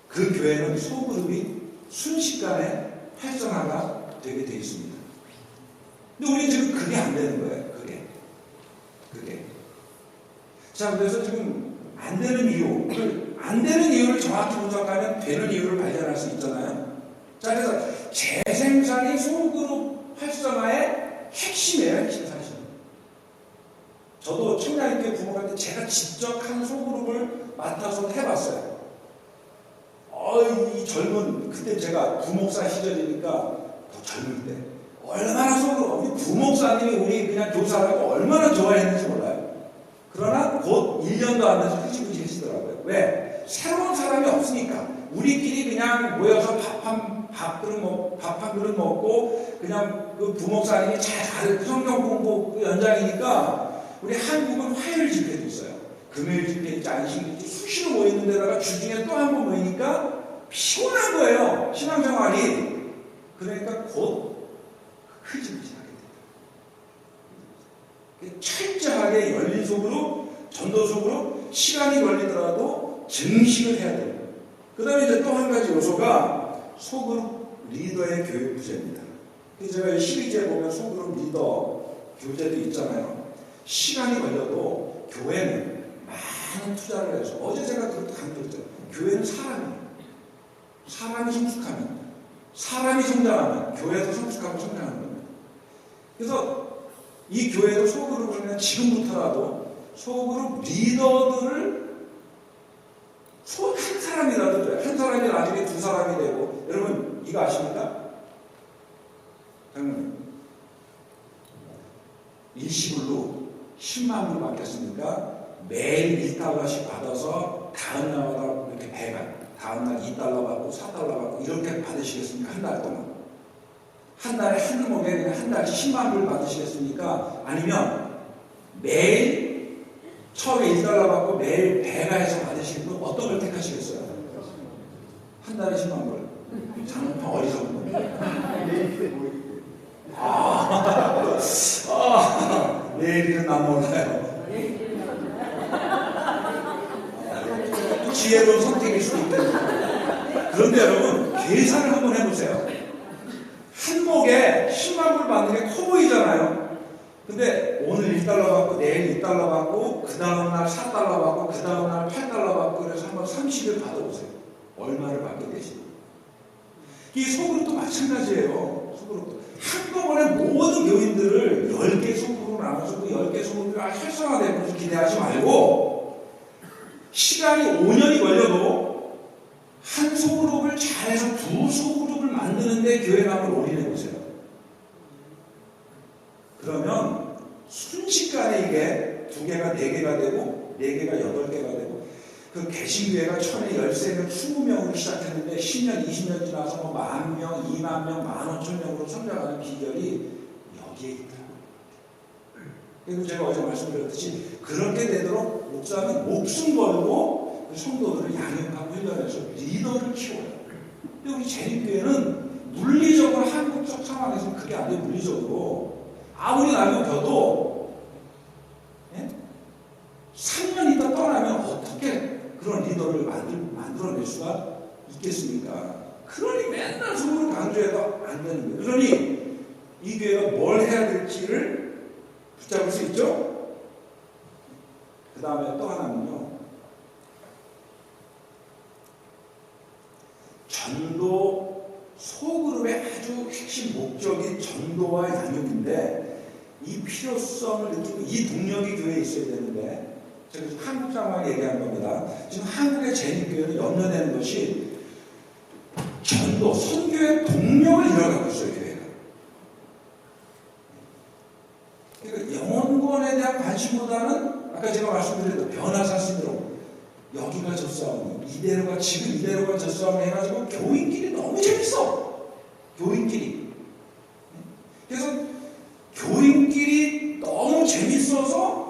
그 교회는 소그룹이 순식간에 활성화가 되게 되어 있습니다. 근데 우리 지금 그게 안 되는 거예요. 그게. 자, 그래서 지금 안 되는 이유, 안 되는 이유를 정확히 분석하면 되는 이유를 발견할 수 있잖아요. 자, 그래서 재생산이 소그룹 활성화의 핵심이에요, 핵심 사실. 저도 청량교회 부모가 때 제가 직접 한 소그룹을 맡아서 해봤어요. 이 젊은, 그때 제가 부목사 시절이니까 더 젊을 때 얼마나 소그룹, 우리 부목사님이 우리 그냥 교사라고 얼마나 좋아했는지 몰라요. 그러나 곧 1년도 안 돼서 흐지부지 하시더라고요. 왜? 새로운 사람이 없으니까. 우리끼리 그냥 모여서 밥 한 그릇 먹고 그냥 그 부목사님이 잘 가르쳐 성경 공부 그 연장이니까 우리 한국은 화요일 집회도 있어요. 금요일 집회 있지, 안식 있지, 수시로 모이는 데다가 주중에 또 한 번 모이니까 피곤한 거예요. 신앙생활이. 그러니까 곧 흐지부지하게 됩니다. 철저하게 열린 속으로, 전도 속으로 시간이 걸리더라도 증식을 해야 돼요. 그 다음에 이제 또 한 가지 요소가 소그룹 리더의 교육 부재입니다. 그래서 제가 12제 보면 소그룹 리더 교재도 있잖아요. 시간이 걸려도 교회는 많은 투자를 해서, 어제 제가 그것도 강조했죠. 교회는 사람이에요. 사람이 성숙하면, 사람이 성장하면 교회도 성숙하고 성장하는 겁니다. 그래서 이 교회도 소그룹을 그냥 지금부터라도 소그룹 리더들을 한 사람이라도 돼요. 한 사람이 나중에 두 사람이 되고. 여러분 이거 아십니까? 장로님, 일시불로 10만 불 받겠으니까 매일 1달러씩 받아서 다음 날마다 이렇게 배가, 다음 날 2달러 받고 4달러 받고 이렇게 받으시겠습니까? 한 달 동안. 한 달에 한 목에 그냥 한 달씩 10만 불 받으시겠습니까? 아니면 매일 처음에 1달러 받고 매일 배가 해서 받으시는 분 어떤 걸 택하시겠어요? 한 달에 10만 불. 장난 어리석은 거예요. 내일은 안 몰라요. 지혜로운 선택일 수도 있겠네요. 그런데 여러분 계산을 한번 해보세요. 한 목에 10만 불 받는 게 커 보이잖아요. 근데 오늘 1달러 받고 내일 2달러 받고 그 다음날 4달러 받고 그 다음날 8달러 받고 그래서 한번 30일 받아보세요. 얼마를 받게 되시나요? 이 소그룹도 마찬가지예요. 소그룹도 한꺼번에 모든 교인들을 10개 소그룹으로 나눠서 그 10개 소그룹이 활성화되는 것을 기대하지 말고 시간이 5년이 걸려도 한 소그룹을 잘해서 두 소그룹을 만드는데 교회감을 올인해보세요. 그러면 순식간에 이게 2개가 4개가 되고 4개가 8개가 되고 그 개신교회가 처음에 13명, 20명으로 시작했는데 10년, 20년 지나서 뭐 10,000명, 20,000명, 15,000명으로 성장하는 비결이 여기에 있더라고요. 그리고 제가 어제 말씀드렸듯이 그렇게 되도록 목사는 목숨 걸고 그 성도들을 양육하고 훈련해서 리더를 키워요. 근데 우리 재림교회는 물리적으로 한국적 상황에서 그게 안 돼요. 물리적으로 아무리 나면 겨도 3년 있다 떠나면 어떻게 그런 리더를 만들어낼 수가 있겠습니까? 그러니 맨날 속으로 강조해도 안 되는 거예요. 그러니 이 교회가 뭘 해야 될지를 붙잡을 수 있죠? 그 다음에 또 하나는요. 전도, 소그룹의 아주 핵심 목적이 전도와 양육인데 이 필요성을 느끼고 이 동력이 교회에 있어야 되는데 제가 한국 상황 얘기한 겁니다. 지금 한국의 재림교회는 염려되는 것이 전도, 선교의 동력을 잃어가고 있어요, 교회가. 그러니까 영혼권에 대한 관심보다는 아까 제가 말씀드렸던 변화사 신드롬, 여기가 저 싸움이, 이대로가 지금 이대로가 저 싸움을 해가지고 교인끼리 너무 재밌어. 교인끼리. 그래서 교인끼리 너무 재밌어서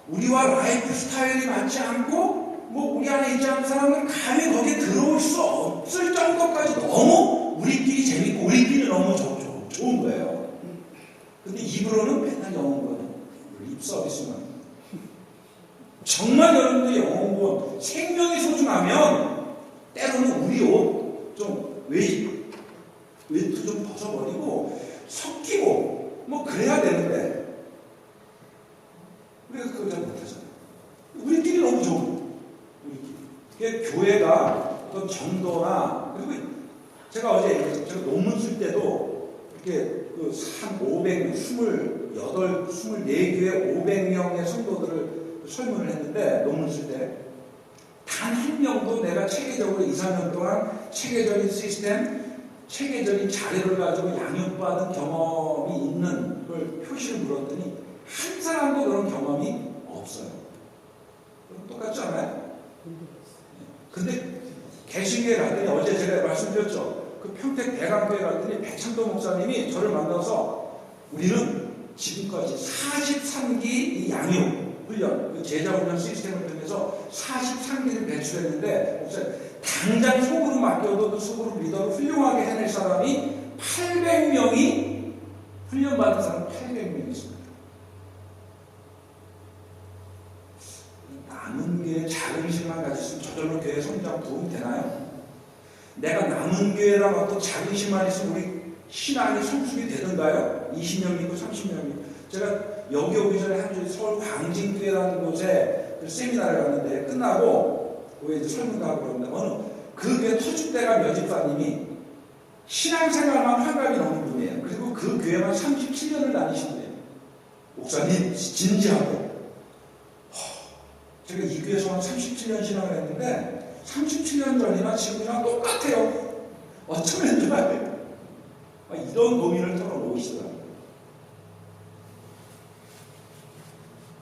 우리와 라이프 스타일이 맞지 않고 뭐 우리 안에 있지 않은 사람은 감히 거기에 들어올 수 없을 정도까지 너무 우리끼리 재밌고 우리끼리 너무 좋은 거예요. 근데 입으로는 맨날 영혼권, 립 서비스만. 정말 여러분들 영혼권, 생명이 소중하면 때로는 우리 옷 좀 웨이트 좀 벗어버리고 섞이고 뭐 그래야 되는데 우리가 그걸 잘 못하잖아요. 우리끼리 이게 교회가 어떤 정도나, 그리고 제가 어제 얘기했죠. 제가 논문 쓸 때도 이렇게 한 500명, 28, 24교회 500명의 성도들을 설문을 했는데, 논문 쓸 때 단 한 명도 내가 체계적으로 2, 3년 동안 체계적인 시스템, 체계적인 자료를 가지고 양육받은 경험이 있는 걸 표시를 물었더니 한 사람도 그런 경험이 없어요. 똑같지 않아요? 근데 개신교에 갔더니, 어제 제가 말씀드렸죠. 그 평택 대강교회 갔더니 백창도 목사님이 저를 만나서 우리는 지금까지 43기 이 양육 훈련, 그 제자 훈련 시스템을 통해서 43기를 배출했는데, 당장 속으로 맡겨도 그 속으로 리더를 훌륭하게 해낼 사람이 800명이, 훈련받은 사람 800명이 있습니다. 남은 교회 자긍심만 가졌으면 저절로 교회 성장 도움이 되나요? 내가 남은 교회랑 어떤 자긍심만 있으면 우리 신앙이 성숙이 되던가요? 20년 믿고 30년 믿고. 제가 여기 오기 전에 한 주 서울 광진교회라는 곳에 그 세미나를 갔는데, 끝나고 왜 이제 설문하고 그러는데, 어느 그 교회 터줏대감 여집사님이 신앙생활만 환갑이 넘은 분이에요. 그리고 그 교회만 37년을 다니신 분이에요. 목사님 진지하고, 제가 이 교회에서 한 37년 신앙을 했는데 37년 전이나 지금이랑 똑같아요. 어쩌면 좋아요. 이런 고민을 털어놓으시더라고요.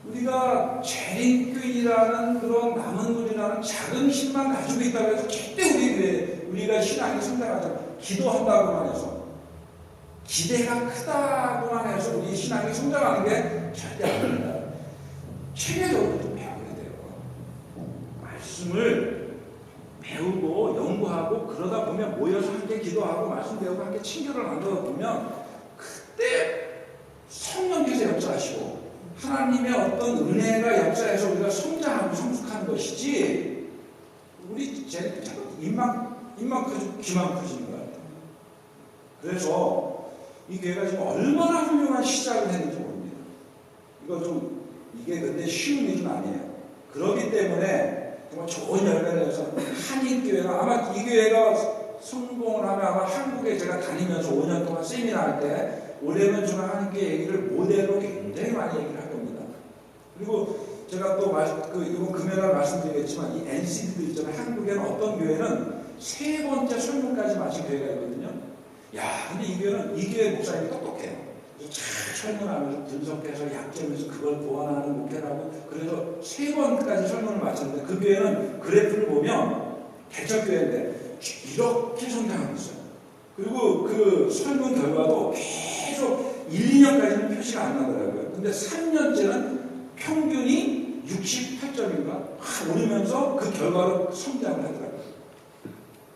우리가 재림교인이라는 그런 남은 분이라는 자긍심만 가지고 있다고 해서 절대 우리가 신앙이 성장하지 않아요. 기도한다고만 해서, 기대가 크다고만 해서 우리 신앙이 성장하는 게 절대 아닙니다. 체계적으로 좀 배워야 돼요. 말씀을 배우고 연구하고 그러다 보면 모여서 함께 기도하고 말씀 배우고 함께 친교를 만들어 보면 그때 성령께서 역사하시고 하나님의 어떤 은혜가 역사해서 우리가 성장하고 성숙하는 것이지, 우리 입만 크지 귀만 크지는 거예요. 그래서 이 교회가 지금 얼마나 훌륭한 시작을 했는지 모릅니다. 이게 근데 쉬운 일은 아니에요. 그렇기 때문에 정말 좋은 열매를 내서 한인교회가, 아마 이 교회가 성공을 하면 아마 한국에 제가 다니면서 5년 동안 세미나 할 때 올해는 중앙 한인교회 얘기를 모델로 굉장히 많이 얘기를 할 겁니다. 그리고 제가 또 이번 금요일날 말씀드리겠지만, 이 NCD도 있잖아요. 한국에는 어떤 교회는 3번째 설문까지 마친 교회가 있거든요. 근데 이 교회 목사님이 똑똑해요. 잘 설문하면서 분석해서 약점에서 그걸 보완하는 목회라고, 그래서 3번까지 설문을 마쳤는데, 그 교회는 그래프를 보면 대척교회인데 이렇게 성장하고 있어요. 그리고 그 설문 결과도 계속 1, 2년까지는 표시가 안 나더라고요. 근데 3년째는 평균이 68점인가 오르면서 그 결과로 성장을 하더라고요.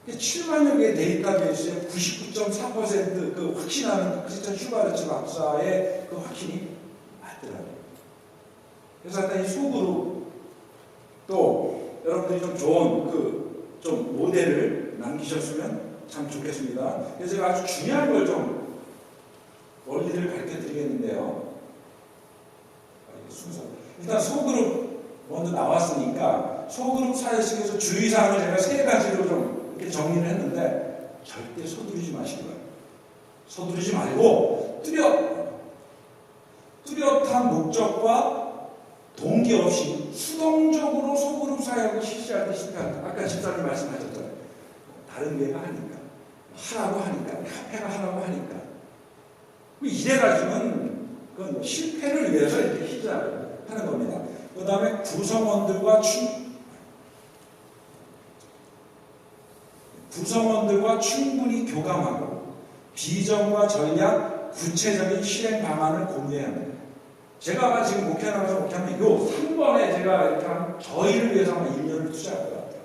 7만여 개의 데이터베이스에 99.4% 그 확신하는 크리스천 슈바르츠 박사의 그 확신이 맞더라고요. 그래서 하여튼 이 소그룹, 또 여러분들이 좀 좋은 좀 모델을 남기셨으면 참 좋겠습니다. 그래서 제가 아주 중요한 걸 좀 원리를 가르쳐 드리겠는데요. 순서. 일단 소그룹 먼저 나왔으니까 소그룹 사회식에서 주의사항을 제가 3가지로 좀 이렇게 정리를 했는데, 절대 서두르지 마시기 바랍니다. 서두르지 말고 뚜렷한 목적과 동기 없이 수동적으로 소그룹 사역을 실시할 때 실패한다. 아까 집사님 말씀하셨잖아요. 다른 교회가 하니까, 하라고 하니까, 카페가 하라고 하니까. 이래가지고는 그건 실패를 위해서 이렇게 시작을 하는 겁니다. 그 다음에 구성원들과 충분히 교감하고 비전과 전략, 구체적인 실행 방안을 공유해야 합니다. 제가 아마 지금 목회하면서 목회하면 요 3번에 제가 이렇게 저희를 위해서 아마 1년을 투자할 것 같아요.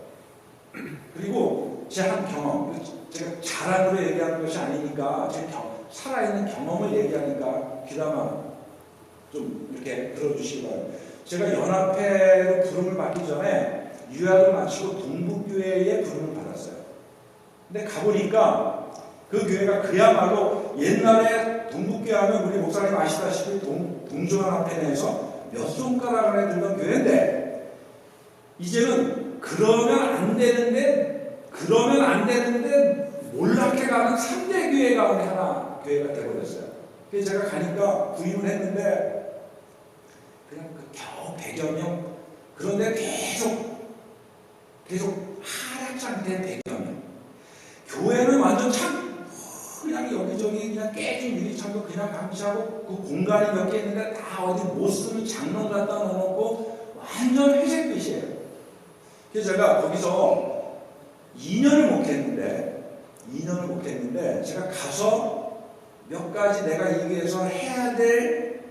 그리고 제 한 경험, 제가 자랑으로 얘기하는 것이 아니니까 제 살아있는 경험을 얘기하니까 귀담아 좀 이렇게 들어주시기 바랍니다. 제가 연합회로 부름을 받기 전에 유학을 마치고 동북교회에 부름을 받았어요. 근데 가보니까 그 교회가 그야말로 옛날에 동북교회 하면 우리 목사님 아시다시피 동중환합회 내에서 몇 손가락 안에 들던 교회인데, 이제는 그러면 안 되는데 몰락해 가는 3대 교회 가운데 하나 교회가 되어버렸어요. 그래서 제가 가니까 구입을 했는데 그냥 겨우 100여 명. 그런데 계속 하락 상태의 100여 명. 교회는 완전 그냥 여기저기 그냥 깨진 유리창도 그냥 감시하고 그 공간이 몇 개 있는데 다 어디 못 쓰는 장롱 갖다 넣어놓고 완전 회색빛이에요. 그래서 제가 거기서 2년을 목회했는데 제가 가서 몇 가지 내가 이 교회에서 해야 될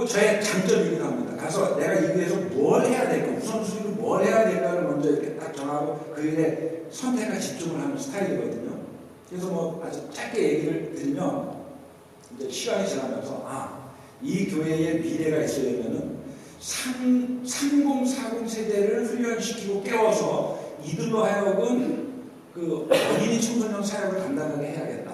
저의 장점이긴 합니다. 가서 내가 이 교회에서 뭘 해야 될까, 우선순위로 뭘 해야 될까를 먼저 이렇게 딱 정하고 그 일에 선택과 집중을 하는 스타일이거든요. 그래서 아주 짧게 얘기를 드리면 이제 시간이 지나면서 이 교회의 미래가 있으려면은 3040 세대를 훈련시키고 깨워서 이들로 하여금 그 어린이 청소년 사역을 감당하게 해야겠다.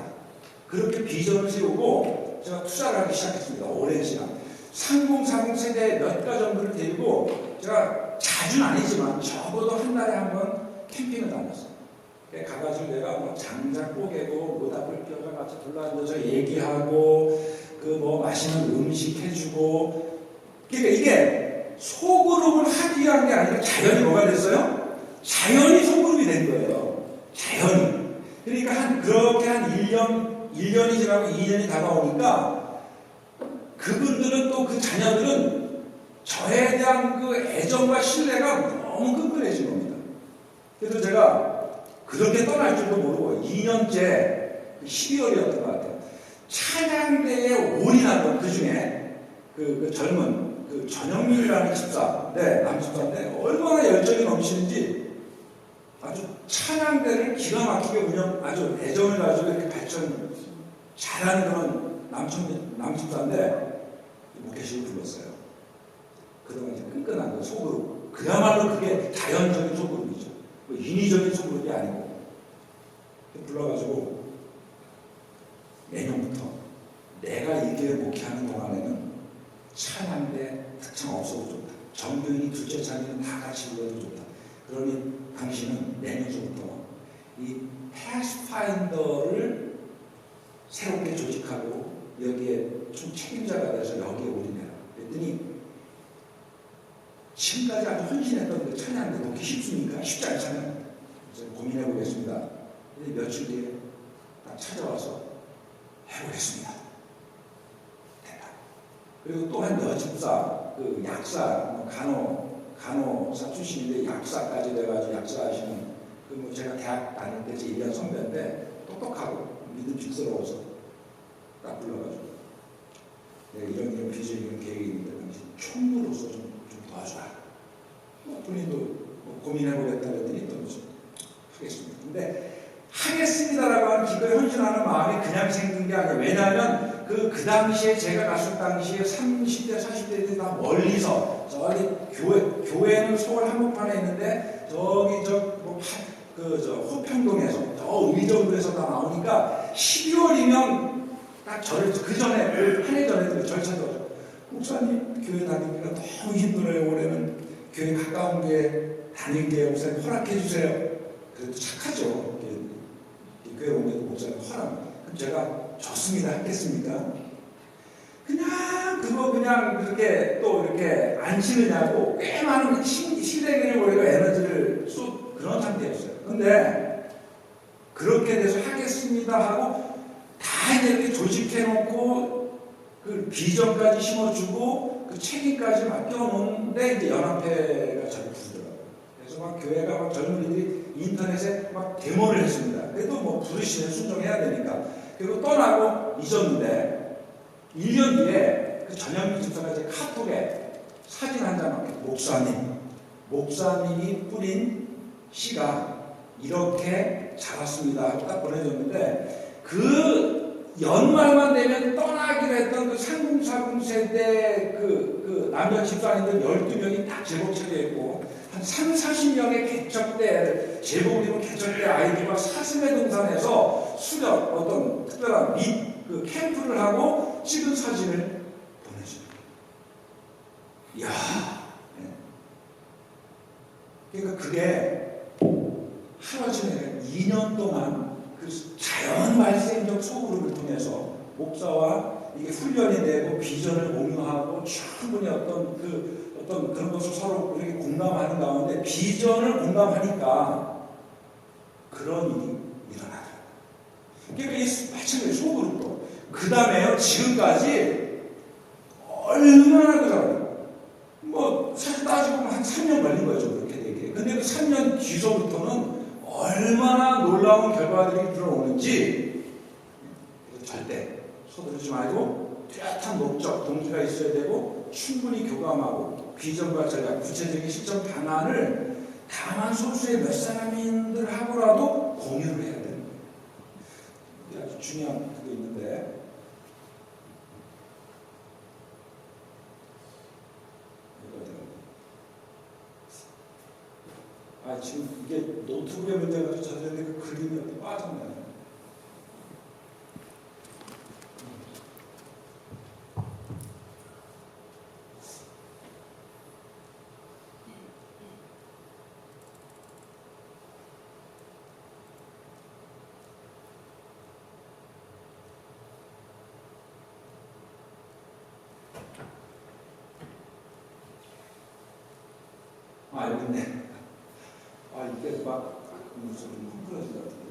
그렇게 비전을 세우고 제가 투자를 하기 시작했습니다. 오랜 시간. 3040 세대 몇 가정들을 데리고 제가 자주는 아니지만 적어도 한 달에 한 번 캠핑을 다녔어요. 가가지고 내가 장작 뽀개고 모닥불 피워서 같이 둘러앉아서 얘기하고 맛있는 음식 해주고. 그러니까 이게 소그룹을 하기 위한 게 아니라 자연이 뭐가 됐어요? 자연이 소그룹이 된 거예요. 자연이. 그러니까 그렇게 한 1년이 지나고 2년이 다가오니까 그분들은 또 그 자녀들은 저에 대한 그 애정과 신뢰가 너무 끈끈해진 겁니다. 그래서 제가 그렇게 떠날 줄도 모르고 2년째 12월이었던 것 같아요. 찬양대에 올인하던 그 중에 그 젊은 전영민이라는 집사인데, 남집사인데 얼마나 열정이 넘치는지 아주 찬양대를 기가 막히게 아주 애정을 가지고 이렇게 발전 잘하는 그런 남집사인데 목회식을 불렀어요. 그동안 이제 끈끈한 소그룹. 그야말로 그게 자연적인 소그룹이죠. 인위적인 소그룹이 아니고. 불러가지고 내년부터 내가 이 교회 목회하는 동안에는 찬양대 특창 없어도 좋다. 정교인이 둘째 찬양은 다 같이 불러도 좋다. 그러니 당신은 내년부터 이 패스파인더를 새롭게 조직하고 여기에 좀 책임자가 돼서 여기에 올인해라. 그랬더니 지금까지 아주 헌신했던 그 찬양대 놓기 쉽습니까? 쉽지 않잖아요. 그래서 고민해 보겠습니다. 근데 며칠 뒤에 딱 찾아와서 해보겠습니다. 대박. 그리고 또 한 여집사, 약사, 간호사 출신인데 약사까지 돼가지고 약사하시는 제가 대학 다닐 때 제 1년 선배인데 똑똑하고 믿음직스러워서 딱 불러가지고 내가 이런 비전 이런 계획이 있는데 당신 총무로서 좀 도와줘라. 본인도 고민해보겠다 그랬더니 또 하겠습니다. 근데 하겠습니다라고 하는 기도에 헌신하는 마음이 그냥 생긴 게 아니에요. 왜냐하면 그 당시에 제가 갔을 당시에 30대, 40대들이 다 멀리서 저기 교회는 서울 한복판에 있는데 저기 호평동에서 저 의정부에서 다 나오니까 12월이면 딱 저를 그 전에 한 해 전에 절 찾아오죠. 목사님 교회 다니기가 너무 힘들어요. 올해는 교회 가까운 교회 다니게 목사님 허락해 주세요. 그래도 착하죠. 교회 오면 목사님 허락. 그럼 제가 좋습니다 하겠습니까? 그냥 그렇게 또 이렇게 안 치느냐고 꽤 많은 실행을 보이고 에너지를 그런 상태였어요. 근데 그렇게 돼서 하겠습니다 하고 다 이렇게 조직해놓고 그 비전까지 심어주고 그 책임까지 맡겨놓는데 이제 연합회가 저를 부르더라고요. 그래서 막 교회가 막 젊은이들이 인터넷에 막 데모를 했습니다. 그래도 부르시면 순종해야 되니까. 그리고 떠나고 잊었는데 1년 뒤에 그 전영민 집사가 제 카톡에 사진 한 장을 목사님이 뿌린 씨가 이렇게 자랐습니다 하고 딱 보내줬는데 그 연말만 되면 떠나기로 했던 그 3040 세대 그 남자 집사님들 12명이 딱 제복 차려있고 한 30-40명의 개척대 제복을 입은 개척대 아이들과 사슴의 등산에서 수련 어떤 특별한 그 캠프를 하고 찍은 사진을 보내줍니다. 이야, 그러니까 그게 하루아침에 2년 동안 그 자연 발생적 소그룹을 통해서 목사와 이게 훈련이 되고 비전을 공유하고 충분히 어떤 그런 것을 서로 이렇게 공감하는 가운데 비전을 공감하니까 그런 일이 일어나요. 그러니까 이 마찬가지로 소그룹도 그 다음에요 지금까지 얼마나 그 사람 뭐 사실 따지고 보면 한 3년 걸린 거죠 그렇게 되게. 근데 그 3년 뒤서부터는 얼마나 놀라운 결과들이 들어오는지 절대 서두르지 말고 뚜렷한 목적, 동기가 있어야 되고 충분히 교감하고 비전과 전략, 구체적인 실천 방안을 다만 소수의 몇 사람들하고라도 공유를 해야 되는 거예요. 아주 중요한 그게 있는데 지금 이게 노트북에 문제가 젖었는데 그 그림이 어디 빠졌네. 여기 있네. 이게 막 무슨 헝클어진 것 같은데.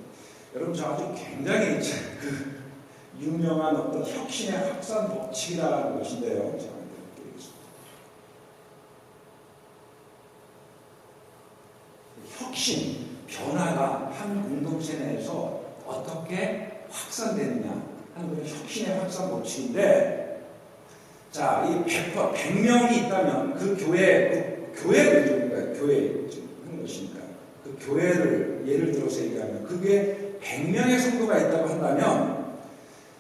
여러분 저 아주 굉장히 그 유명한 어떤 혁신의 확산 법칙이라는 것인데요. 제가 혁신, 변화가 한 공동체 내에서 어떻게 확산되느냐 하는 그런 혁신의 확산 법칙인데, 자, 이 100명이 있다면 그 교회를 하는 것이니까 그 교회를 예를 들어서 얘기하면 그게 100명의 성도가 있다고 한다면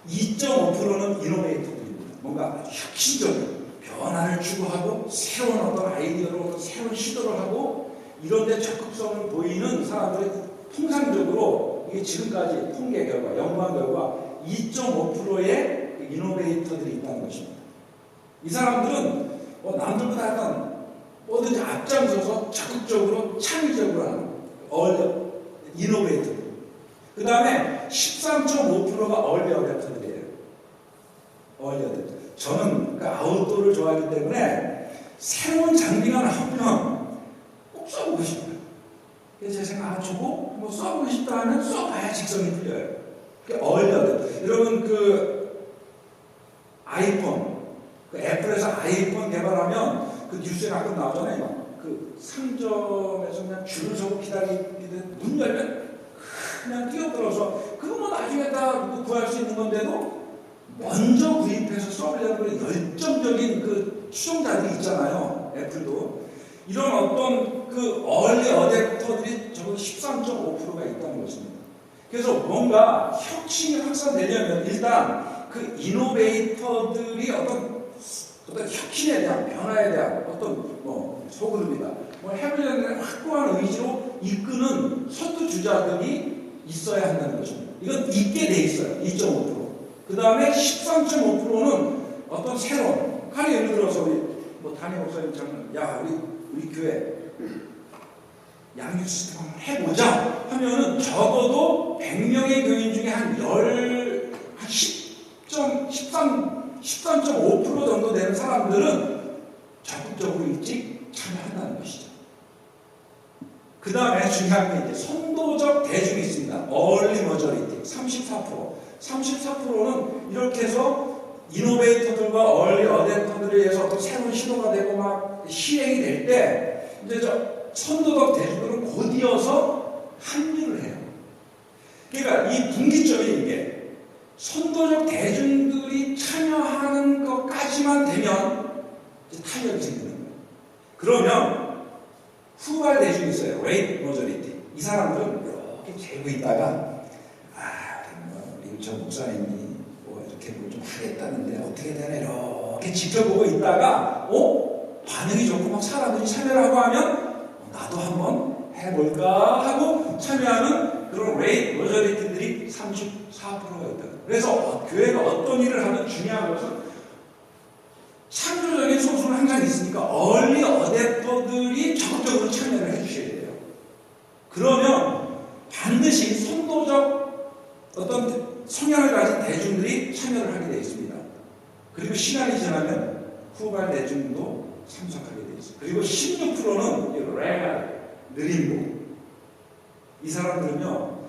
2.5%는 이노베이터들입니다. 뭔가 혁신적인 변화를 추구하고 새로운 어떤 아이디어로 새로운 시도를 하고 이런 데 적극성을 보이는 사람들이 통상적으로 이게 지금까지 통계 결과, 연구한 결과 2.5%의 이노베이터들이 있다는 것입니다. 이 사람들은 남들보다 약간 뭐든지 앞장서서 적극적으로 창의적으로 하는 이노베이터들. 그 다음에 13.5%가 얼리 어댑터들이에요. 얼리 어댑터. 저는 그 아웃도어를 좋아하기 때문에 새로운 장비가 나오면 꼭 써보고 싶어요. 그래서 제 생각, 저거 뭐 써보고 싶다 하면 써봐야 직성이 풀려요. 그게 얼리 어댑터. 여러분 그 아이폰, 그 애플에서 아이폰 개발하면 그 뉴스에 가끔 나오잖아요. 그 상점에서 그냥 줄을 서고 기다리는데 문 열면 그냥 뛰어들어서 그거 뭐 나중에 다 구할 수 있는 건데도 먼저 구입해서 써보려는 그런 열정적인 그 추종자들이 있잖아요. 애플도. 이런 어떤 그 얼리 어댑터들이 적어도 13.5%가 있다는 것입니다. 그래서 뭔가 혁신이 확산되려면 일단 그 이노베이터들이 어떤 혁신에 대한 변화에 대한 어떤 소그룹이다. 해보려는 확고한 의지로 이끄는 선두주자들이 있어야 한다는 것입니다. 이건 있게 돼 있어요. 2.5%. 그 다음에 13.5%는 어떤 새로운, 예를 들어서 우리 담임 목사님처럼 우리 교회 양육 시스템 한번 해보자 하면은 적어도 100명의 교인 중에 한 13.5% 정도 되는 사람들은 적극적으로 일찍 참여한다는 것이죠. 그 다음에 중요한 게 이제 선도적 대중이 있습니다. 얼리 머저리티 34%. 34%는 이렇게 해서 이노베이터들과 얼리 어댑터들에 의해서 어떤 새로운 시도가 되고 막 시행이 될 때 이제 선도적 대중들은 곧이어서 합류를 해요. 그러니까 이 분기점이 이게 선도적 대중들이 참여하는 것까지만 되면 이제 탄력이 생기는 거예요. 그러면 후발 대중이 있어요. 레이트 머저리티. 이 사람들은 이렇게 재고 있다가 우리 저 목사님이 이렇게 뭘 좀 하겠다는데 어떻게 되나 이렇게 지켜보고 있다가 반응이 좋고 막 사람들이 참여를 하고 하면 나도 한번 해볼까 하고 참여하는 그런 레이트 머저리티들이 34%가 있다. 그래서 교회가 어떤 일을 하면 중요한 것은 창조적인 소수는 항상 있으니까 얼리 어댑터들이 적극적으로 참여를 해주셔야 돼요. 그러면 반드시 선도적 어떤 성향을 가진 대중들이 참여를 하게 되어 있습니다. 그리고 시간이 지나면 후발 대중도 참석하게 되어 있어요. 그리고 16%는 레가 느린 거. 이 사람들은요,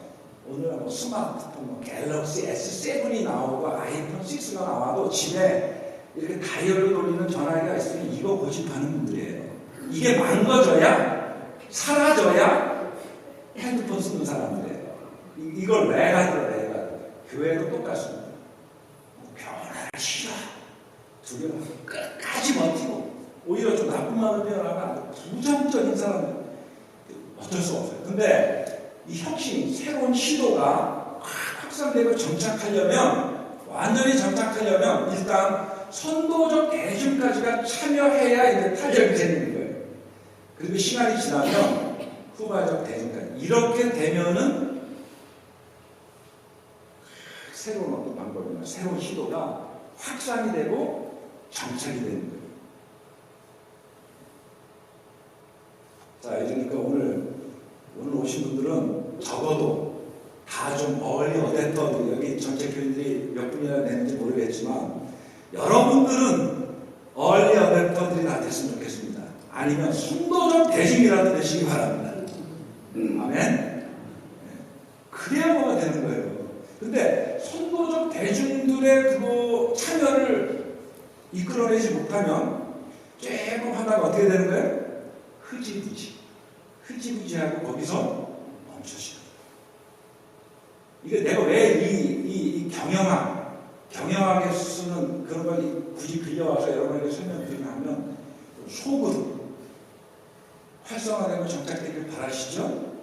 오늘 뭐 스마트폰, 뭐 갤럭시 S7이 나오고 아이폰 6가 나와도 집에 이렇게 다이얼로 돌리는 전화기가 있으면 이거 고집하는 분들이에요. 이게 망가져야, 사라져야 핸드폰 쓰는 사람들이에요. 이걸 레가더라. 교회도 똑같습니다. 변화를 싫어. 두려워. 끝까지 버티고 오히려 좀 나쁜 마음을 표현하면 부정적인 사람들 어쩔 수 없어요. 근데 이 혁신, 새로운 시도가 확산되고 정착하려면, 완전히 정착하려면 일단 선도적 대중까지가 참여해야 이제 탄력이 되는 거예요. 그리고 시간이 지나면 후발적 대중까지. 이렇게 되면은 새로운 어떤 방법이나 새로운 시도가 확산이 되고 정착이 되는 거예요. 자, 그러니까 오늘 오신 분들은 적어도 다 좀 얼리 어댑터, 여기 전체 교인들이 몇 분이나 되는지 모르겠지만 여러분들은 얼리 어댑터들이 다 됐으면 좋겠습니다. 아니면 선도적 대중이라도 되시기 바랍니다. 아멘? 그래야 뭐가 되는 거예요. 근데 선도적 대중들의 그 참여를 이끌어내지 못하면 조금 하다가 어떻게 되는 거예요? 흐지부지하고 거기서 멈춰지는 거예요. 이게 내가 왜 이 경영학에 쓰는 그런 걸 굳이 빌려와서 여러분에게 설명드리면 속으로 활성화되고 정착되길 바라시죠?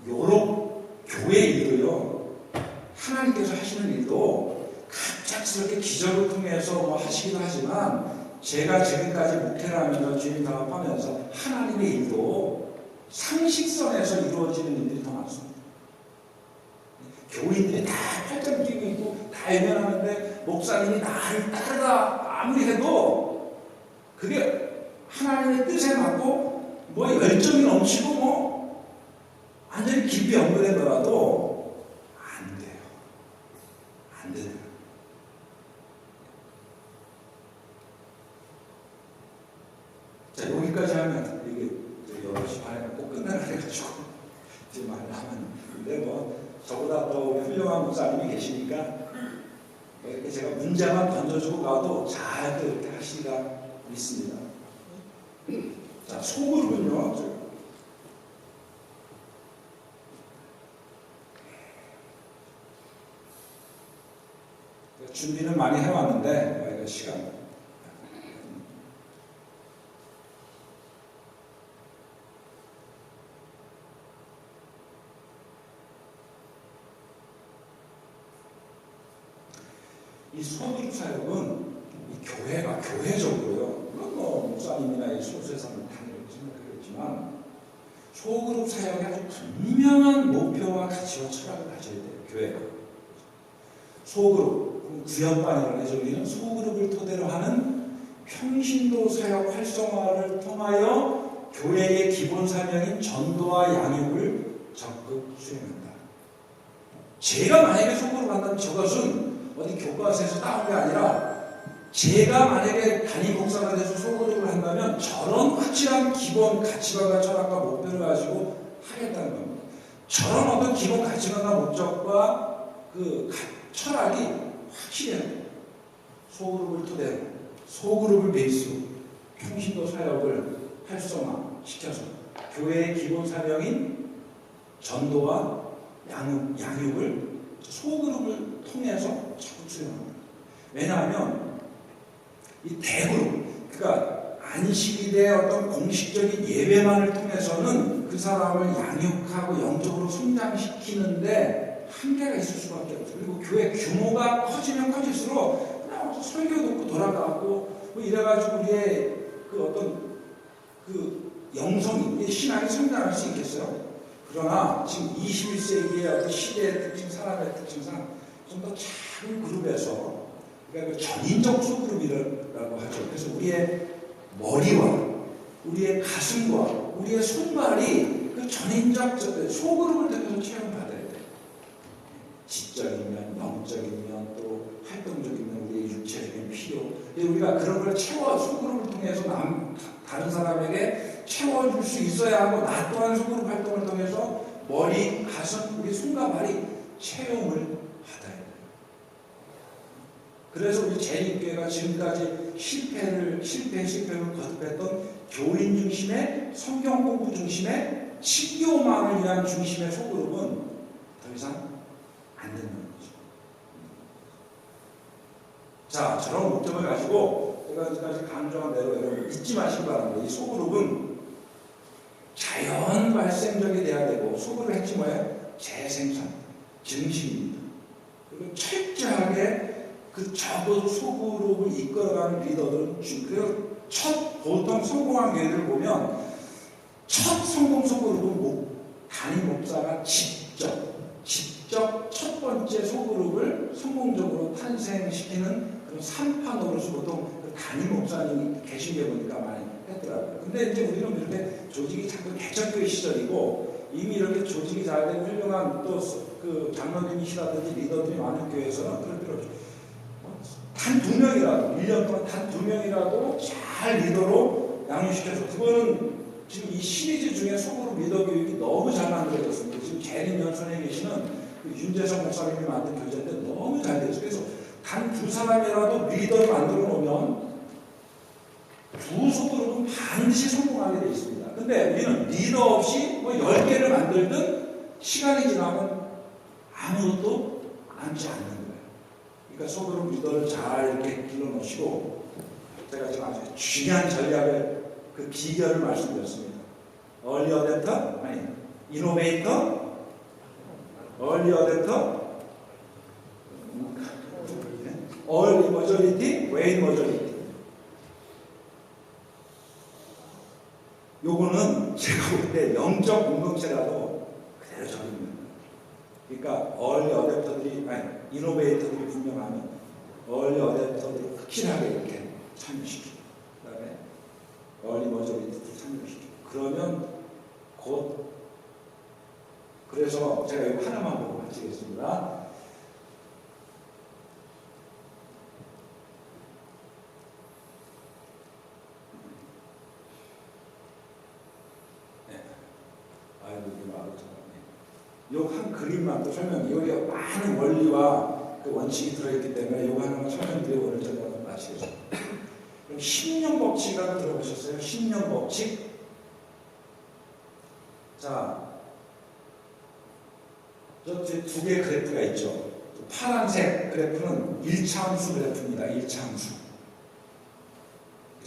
요런 교회 일도요, 하나님께서 하시는 일도 갑작스럽게 기적을 통해서 뭐 하시기도 하지만, 제가 지금까지 목회를 하면서 주님 사업하면서 하나님의 일도 상식선에서 이루어지는 일들이 더 많습니다. 교인들이 다 팔짱 끼고 있고 다 외면하는데 목사님이 나를 따르다 아무리 해도 그게 하나님의 뜻에 맞고 뭐 열정이 넘치고 뭐 완전히 깊이 연구되더라도 안 돼요. 안 돼요. 자, 여기까지 하면 이게 8시 반에 꼭 끝나라 해가지고 지금 말하면, 근데 뭐 저보다 더 훌륭한 목사님이 계시니까 이렇게 제가 문제만 던져주고 가도 잘 이렇게 하시리라 믿습니다. 자, 소그룹은요, 준비는 많이 해왔는데 시간 이 소그룹 사역은 이 교회가 교회적으로요, 물론 뭐 목사님이나 이 소수에서는 당연히 생각하겠지만 소그룹 사역에 아주 분명한 목표와 가치와 철학을 가져야 돼요. 교회가 소그룹, 구역반이라고 해서 우리는 소그룹을 토대로 하는 평신도 사역 활성화를 통하여 교회의 기본 사명인 전도와 양육을 적극 수행한다. 제가 만약에 소그룹을 한다면 저것은 어디 교과서에서 따온 게 아니라, 제가 만약에 담임 목사가 돼서 소그룹을 한다면 저런 확실한 기본 가치관과 철학과 목표를 가지고 하겠다는 겁니다. 저런 어떤 기본 가치관과 목적과 그 철학이 확실해요. 소그룹을 토대로, 소그룹을 베이스로 평신도 사역을 활성화시켜서 교회의 기본 사명인 전도와 양육을 소그룹을 통해서 적극 수행합니다. 왜냐하면 이 대그룹, 그러니까 안식일의 어떤 공식적인 예배만을 통해서는 그 사람을 양육하고 영적으로 성장시키는데 한계가 있을 수밖에 없어요. 그리고 교회 규모가 커지면 커질수록 그냥 설교 듣고 돌아가고 뭐 이래가지고 우리의 그 어떤 그 영성이, 신앙이 성장할 수 있겠어요? 그러나 지금 21세기의 어떤 시대의 특징, 사람의 특징상 좀 더 작은 그룹에서, 그러니까 그 전인적 소그룹이라고 하죠. 그래서 우리의 머리와 우리의 가슴과 우리의 손발이 그 전인적 소그룹을 통해서 체험받아야 돼요. 지적인 면, 영적인 면, 또 활동적인 면, 우리의 육체적인 필요. 우리가 그런 걸 소그룹을 통해서 다른 사람에게 채워줄 수 있어야 하고, 나 또한 소그룹 활동을 통해서 머리, 가슴, 우리 손과 발이 체험을 받아야 돼요. 그래서 우리 재림교회가 지금까지 실패를 거듭했던 교인 중심의, 성경 공부 중심의, 친교만을 위한 중심의 소그룹은 더 이상 안 되는 거죠. 자, 저런 목적을 가지고 제가 지금까지 강조한 대로 여러분 잊지 마시기 바랍니다. 이 소그룹은 자연 발생적이 돼야 되고, 소그룹의 핵심 뭐예요? 재생산, 증식입니다. 그리고 철저하게 그 적은 소그룹을 이끌어가는 리더들은 보통 성공한 교회를 보면 첫 성공 소그룹은 담임 목사가 직접 첫 번째 소그룹을 성공적으로 탄생시키는 그런 산파노로서 보통 그 담임 목사님이 계신 게 보니까 많이 했더라고요. 근데 이제 우리는 이렇게 조직이 자꾸 개척교회 시절이고 이미 이렇게 조직이 잘 된 훌륭한 또 그 장로님이시라든지 리더들이 많은 교회에서는 그럴 필요 없죠. 단 2명이라도 1년 동안 단 2명이라도 잘 리더로 양육시켜서, 그거는 지금 이 시리즈 중에 소그룹 리더 교육이 너무 잘 만들어졌습니다. 지금 재림 연선에 계시는 그 윤재성 목사님이 만든 교재인데 너무 잘 됐어요. 그래서 단 2사람이라도 리더를 만들어 놓으면 두 소그룹은 반드시 성공하게 되어 있습니다. 근데 우리는 리더 없이 뭐 10개를 만들든 시간이 지나면 아무것도 남지 않는 거예요. 그러니까 소그룹 리더를 잘 이렇게 길러놓으시고, 제가 지금 아주 중요한 전략을, 그 비결을 말씀드렸습니다. 얼리 어댑터, 이노베이터, 얼리 어댑터, 얼리 머저리티, 웨인 머저리티. 요거는 제가 볼 때 영적 공동체라도 그대로 적용됩니다. 그러니까 얼리 어댑터들이, 이노베이터들이 분명하면 얼리 어댑터들을 확실하게 이렇게 참여시키고, 그 다음에 얼리 머저리티를 참여시키고, 그러면 곧, 그래서 제가 이거 하나만 보고 마치겠습니다. 요 한 그림만 또 설명, 여기 많은 원리와 그 원칙이 들어있기 때문에 요거 하나만 설명드리고 오늘 저녁 마치겠습니다. 그럼 10년 법칙이라고 들어보셨어요? 10년 법칙? 자, 저 뒤에 2개의 그래프가 있죠. 파란색 그래프는 1차함수 그래프입니다. 1차함수.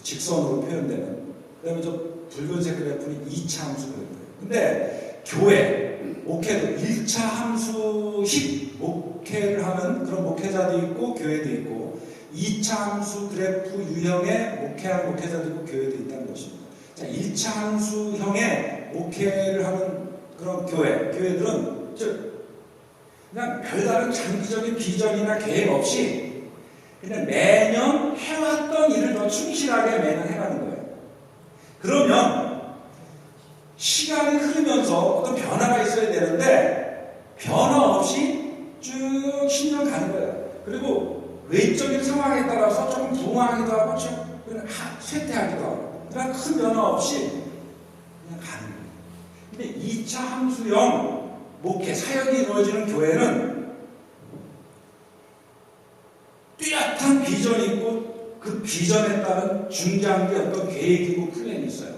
직선으로 표현되는. 그다음에 저 붉은색 그래프는 2차함수 그래프예요. 근데 교회, 목회도 1차 함수식 목회를 하는 그런 목회자도 있고 교회도 있고, 2차 함수 그래프 유형의 목회하는 목회자도 있고 교회도 있다는 것입니다. 자, 1차 함수형의 목회를 하는 그런 교회들은 즉 그냥 별다른 장기적인 비전이나 계획 없이 그냥 매년 해왔던 일을 더 충실하게 매년 해가는 거예요. 그러면 시간이 흐르면서 어떤 변화가 있어야 되는데 변화 없이 쭉 10년 가는 거예요. 그리고 외적인 상황에 따라서 조금 부응하기도 하고 좀 쇠퇴하기도 하고, 그러나 큰 변화 없이 그냥 가는 거예요. 근데 2차 함수형 목회, 사역이 이루어지는 교회는 뚜렷한 비전이 있고 그 비전에 따른 중장기 어떤 계획이고 플랜이 있어요.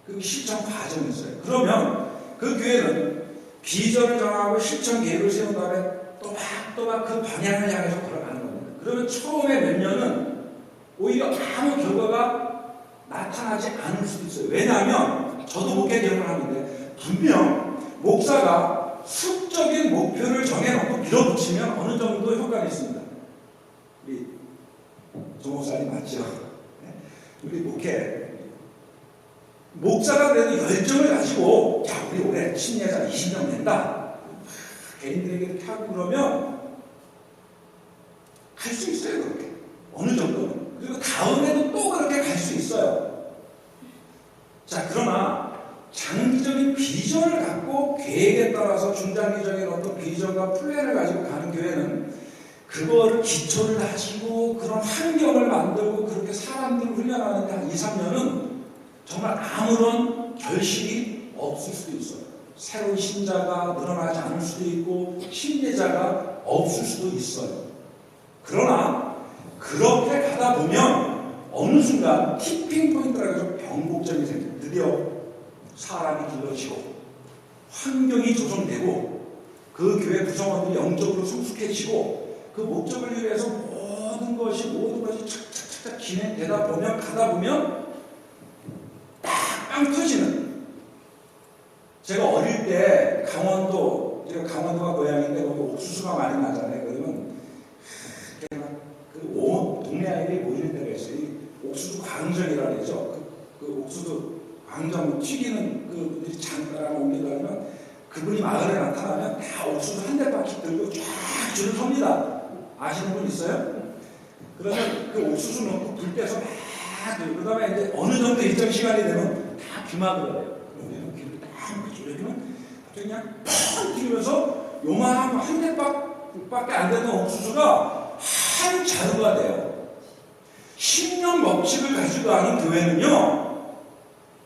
그 실천 과정이 있어요. 그러면 그 교회는 비전을 정하고 실천 계획을 세운 다음에 또박또박 그 방향을 향해서 걸어가는 겁니다. 그러면 처음에 몇 년은 오히려 아무 결과가 나타나지 않을 수도 있어요. 왜냐하면 저도 목회 경험을 하는데 분명 목사가 수적인 목표를 정해놓고 밀어붙이면 어느 정도 효과가 있습니다. 우리 조 목사님 맞죠? 우리 목사가 그래도 열정을 가지고, 자, 우리 올해 심리자 20명 낸다. 개인들에게 이렇게 하고 그러면 할 수 있어요, 그렇게. 어느 정도. 그리고 다음에도 또 그렇게 갈 수 있어요. 자, 그러나 장기적인 비전을 갖고 계획에 따라서 중장기적인 어떤 비전과 플랜을 가지고 가는 교회는 그거를 기초를 다지고 그런 환경을 만들고 그렇게 사람들을 훈련하는데 한 2, 3년은 정말 아무런 결실이 없을 수도 있어요. 새로운 신자가 늘어나지 않을 수도 있고 신뢰자가 없을 수도 있어요. 그러나 그렇게 가다 보면 어느 순간 티핑 포인트라고 해서 변곡점이 생겨요. 드디어 사람이 길러지고 환경이 조성되고 그 교회 구성원들이 영적으로 성숙해지고 그 목적을 위해서 모든 것이 착착착착 진행되다 보면 가다 보면 빵 터지는. 제가 어릴 때 제가 강원도가 고향인데 거기 옥수수가 많이 나잖아요. 그러면 그 동네 아이들이 모이는 데가 있어요. 이 옥수수 광정이라고 그러죠. 그 옥수수 광정 튀기는 그분들이 장가랑 옮기려면 그분이 마을에 나타나면 다 옥수수 한 대바퀴 들고 쫙 줄을 섭니다. 아시는 분 있어요? 그러면 그 옥수수 넣고 불 떼서 막 그 다음에 이제 어느 정도 일정 시간이 되면 다 귀마를 해요. 그러면 귀를 딱 줄여주면 갑자기 그냥 펑 튀면서 요만한 한 대밖에 안 되는 옥수수가 한 자루가 돼요. 10년 법칙을 가지고 가는 교회는요,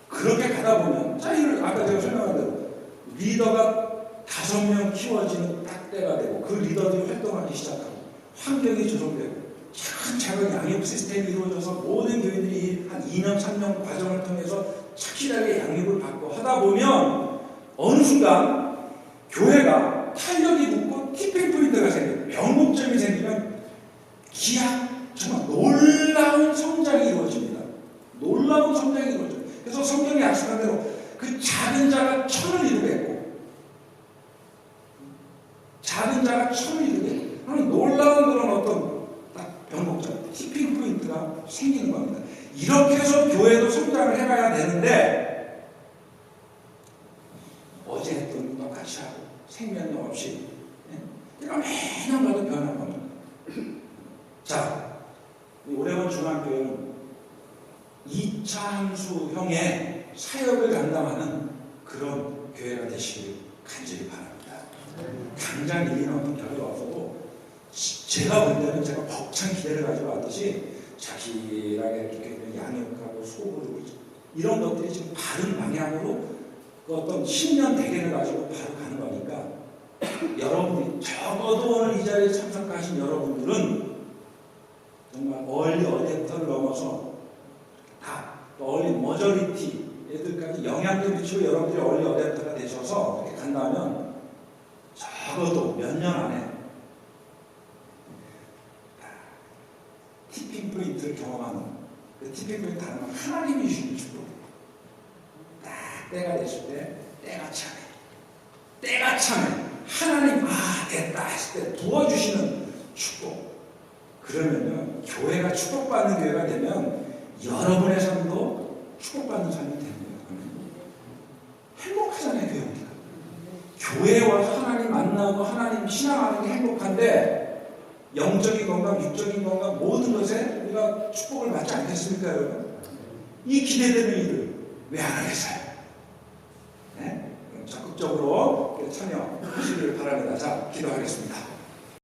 그렇게 가다 보면, 자, 아까 제가 설명한 대로, 리더가 5명 키워지는 딱 때가 되고, 그 리더들이 활동하기 시작하고, 환경이 조성되고, 차근차근 양육 시스템이 이루어져서 모든 교회들이 한 2년, 3년 과정을 통해서 착실하게 양육을 받고 하다 보면, 어느 순간, 교회가 탄력이 붙고 티핑 포인트가 생겨요. 변곡점이 생기면, 정말 놀라운 성장이 이루어집니다. 놀라운 성장이 이루어져요. 그래서 성경이 약속한 대로 그 작은 자가 1000을 이루겠고 작은 자가 1000을 이루겠고 하는 놀라운 그런 어떤 딱 변곡점, 티핑 포인트가 생기는 겁니다. 이렇게 해서 교회도 성장을 해가야 되는데 어제 했던 똑같이 하고 생명력 없이 내가 매년 가도 변한 겁니다. 자, 오레곤 중앙교회는 2차 함수형의 사역을 감당하는 그런 교회가 되시길 간절히 바랍니다. 당장 일리는 어떤 결과가 없어도 제가 볼 때는 제가 벅찬 기대를 가지고 왔듯이 자기라게 이렇게 양육하고 소그룹 이런 것들이 지금 바른 방향으로 그 어떤 10년 대계를 가지고 바로 가는 거니까 여러분이 적어도 오늘 이 자리에 참석하신 여러분들은 정말 얼리 어댑터를 넘어서 다 얼리 머저리티 애들까지 영향도 미치고 여러분들이 얼리 어댑터가 되셔서 그렇게 간다면 적어도 몇 년 안에 티핑 포인트를 경험하는 그 티핑 포인트 하나는 하나님이 주시는 축복. 딱 때가 됐을 때 때가 차네 하나님 됐다 했을 때 도와주시는 축복. 그러면요 교회가 축복받는 교회가 되면 여러분의 삶도 축복받는 삶이 되는 거예요. 행복하잖아요. 교회와 하나님 만나고 하나님 신앙하는 게 행복한데 영적인 건강, 육적인 건강 모든 것에 우리가 축복을 받지 않겠습니까 여러분? 이 기대되는 일을 왜 안 하겠어요? 네? 적극적으로 참여하시길 바랍니다. 자, 기도하겠습니다.